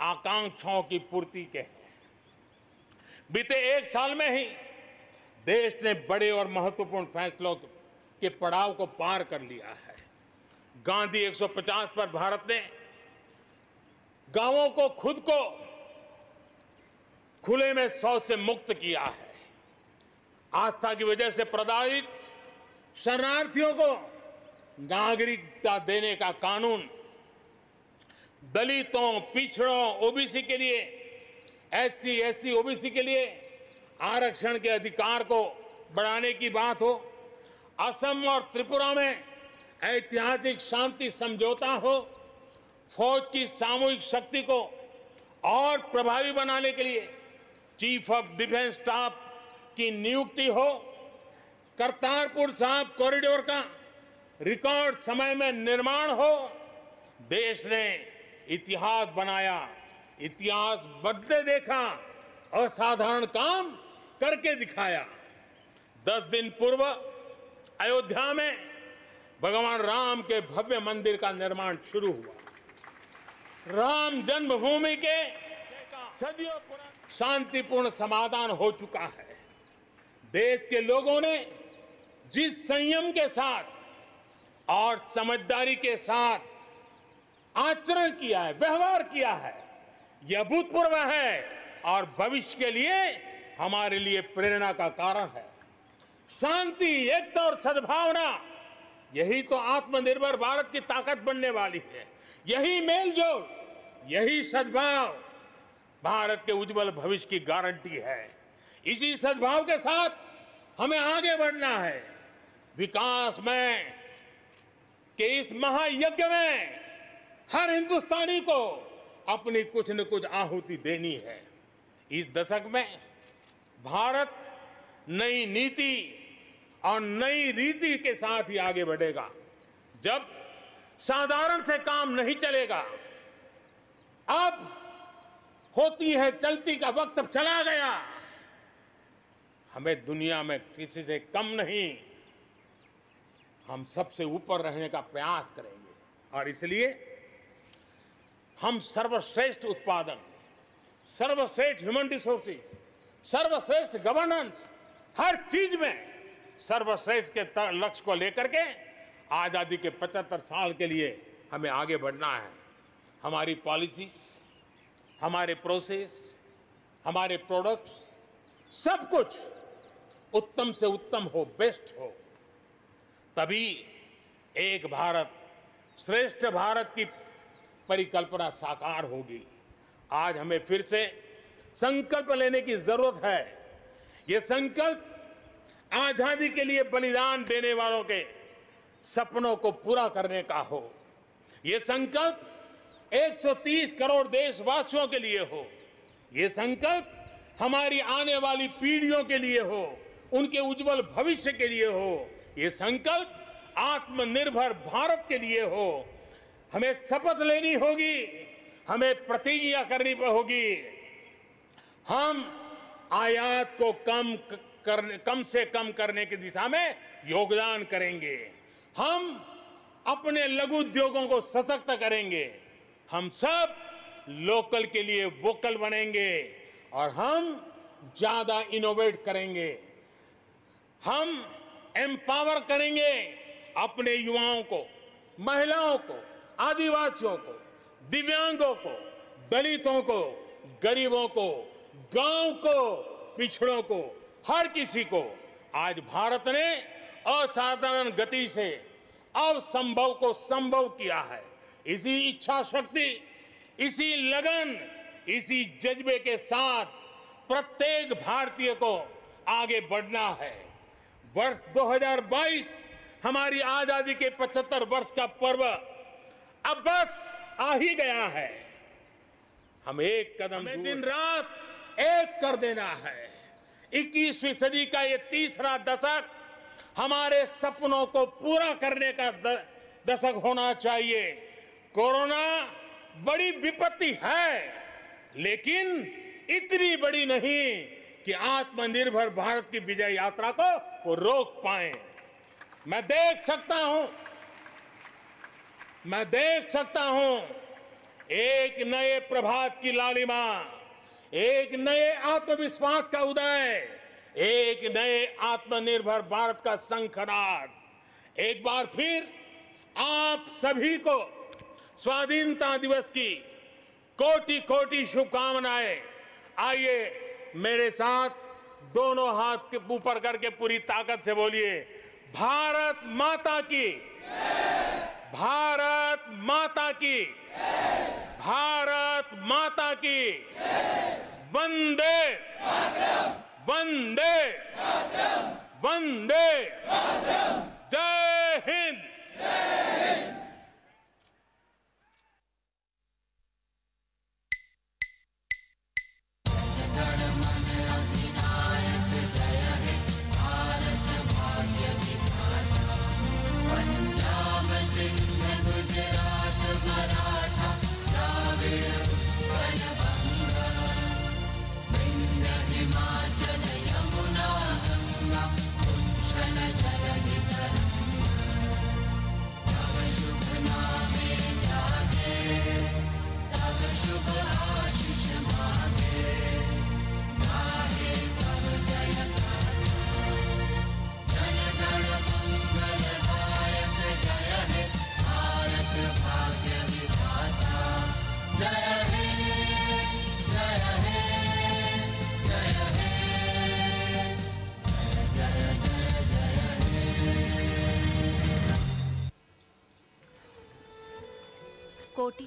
आकांक्षाओं की पूर्ति के हैं। बीते 1 साल में ही देश ने बड़े और महत्वपूर्ण फैसलों के पड़ाव को पार कर लिया है। गांधी 150 पर भारत ने गांवों को खुद को खुले में शौच से मुक्त किया है। आस्था की वजह से प्रताड़ित शरणार्थियों को नागरिकता देने का कानून, दलितों, पिछड़ों, ओबीसी के लिए, एससी, एसटी, ओबीसी के लिए आरक्षण के अधिकार को बढ़ाने की बात हो, असम और त्रिपुरा में ऐतिहासिक शांति समझौता हो, फौज की सामूहिक शक्ति को और प्रभावी बनाने के लिए चीफ ऑफ डिफेंस स्टाफ की नियुक्ति हो, करतारपुर साहिब कॉरिडोर का रिकॉर्ड समय में निर्माण हो, देश ने इतिहास बनाया, इतिहास बदले देखा, असाधारण काम करके दिखाया। 10 दिन पूर्व अयोध्या में भगवान राम के भव्य मंदिर का निर्माण शुरू हुआ। राम जन्मभूमि के सदियों पुराने शांतिपूर्ण समाधान हो चुका है। देश के लोगों ने जिस संयम के साथ और समझदारी के साथ आचरण किया है, व्यवहार किया है, यह अभूतपूर्व है और भविष्य के लिए हमारे लिए प्रेरणा का कारण है। शांति, एकता और सद्भावना, यही तो आत्मनिर्भर भारत की ताकत बनने वाली है। यही मेलजोल, यही सद्भाव भारत के उज्जवल भविष्य की गारंटी है। इसी सद्भाव के साथ हमें आगे बढ़ना है। विकास में के इस महायज्ञ में हर हिंदुस्तानी को अपनी कुछ न कुछ आहुति देनी है। इस दशक में भारत नई नीति और नई रीति के साथ ही आगे बढ़ेगा। जब साधारण से काम नहीं चलेगा, अब होती है चलती का वक्त अब चला गया। हमें दुनिया में किसी से कम नहीं, हम सबसे ऊपर रहने का प्रयास करेंगे और इसलिए हम सर्वश्रेष्ठ उत्पादन, सर्वश्रेष्ठ ह्यूमन रिसोर्सेज, सर्वश्रेष्ठ गवर्नेंस, हर चीज में सर्वश्रेष्ठ के लक्ष्य को लेकर के आजादी के 75 साल के लिए हमें आगे बढ़ना है। हमारी पॉलिसीज, हमारे प्रोसेस, हमारे प्रोडक्ट्स, सब कुछ उत्तम से उत्तम हो, बेस्ट हो, तभी एक भारत श्रेष्ठ भारत की परिकल्पना साकार होगी। आज हमें फिर से संकल्प लेने की जरूरत है। ये संकल्प आजादी के लिए बलिदान देने वालों के सपनों को पूरा करने का हो। ये संकल्प 130 करोड़ देशवासियों के लिए हो। ये संकल्प हमारी आने वाली पीढ़ियों के लिए हो, उनके उज्जवल भविष्य के लिए हो। ये संकल्प आत्मनिर्भर भारत के लिए हो। हमें शपथ लेनी होगी, हमें प्रतिज्ञा करनी होगी। हम आयात को कम से कम करने की दिशा में योगदान करेंगे। हम अपने लघु उद्योगों को सशक्त करेंगे। हम सब लोकल के लिए वोकल बनेंगे और हम ज्यादा इनोवेट करेंगे। हम एम्पावर करेंगे अपने युवाओं को, महिलाओं को, आदिवासियों को, दिव्यांगों को, दलितों को, गरीबों को, गांव को, पिछड़ों को, हर किसी को। आज भारत ने असाधारण गति से असंभव को संभव किया है। इसी इच्छा शक्ति, इसी लगन, इसी जज्बे के साथ प्रत्येक भारतीय को आगे बढ़ना है। वर्ष 2022 हमारी आजादी के 75 वर्ष का पर्व अब बस आ ही गया है। हम एक कदम दिन रात एक कर देना है। 21वीं सदी का ये तीसरा दशक हमारे सपनों को पूरा करने का दशक होना चाहिए। कोरोना बड़ी विपत्ति है, लेकिन इतनी बड़ी नहीं कि आत्मनिर्भर भारत की विजय यात्रा को वो रोक पाए। मैं देख सकता हूं एक नए प्रभात की लालिमा, एक नए आत्मविश्वास का उदय, एक नए आत्मनिर्भर भारत का शंखनाद। एक बार फिर आप सभी को स्वाधीनता दिवस की कोटि कोटि शुभकामनाएं। आइए मेरे साथ दोनों हाथ के ऊपर करके पूरी ताकत से बोलिए, भारत माता की, भारत माता की, भारत माता की, वंदे वंदे वंदे, जय हिंद। कोटि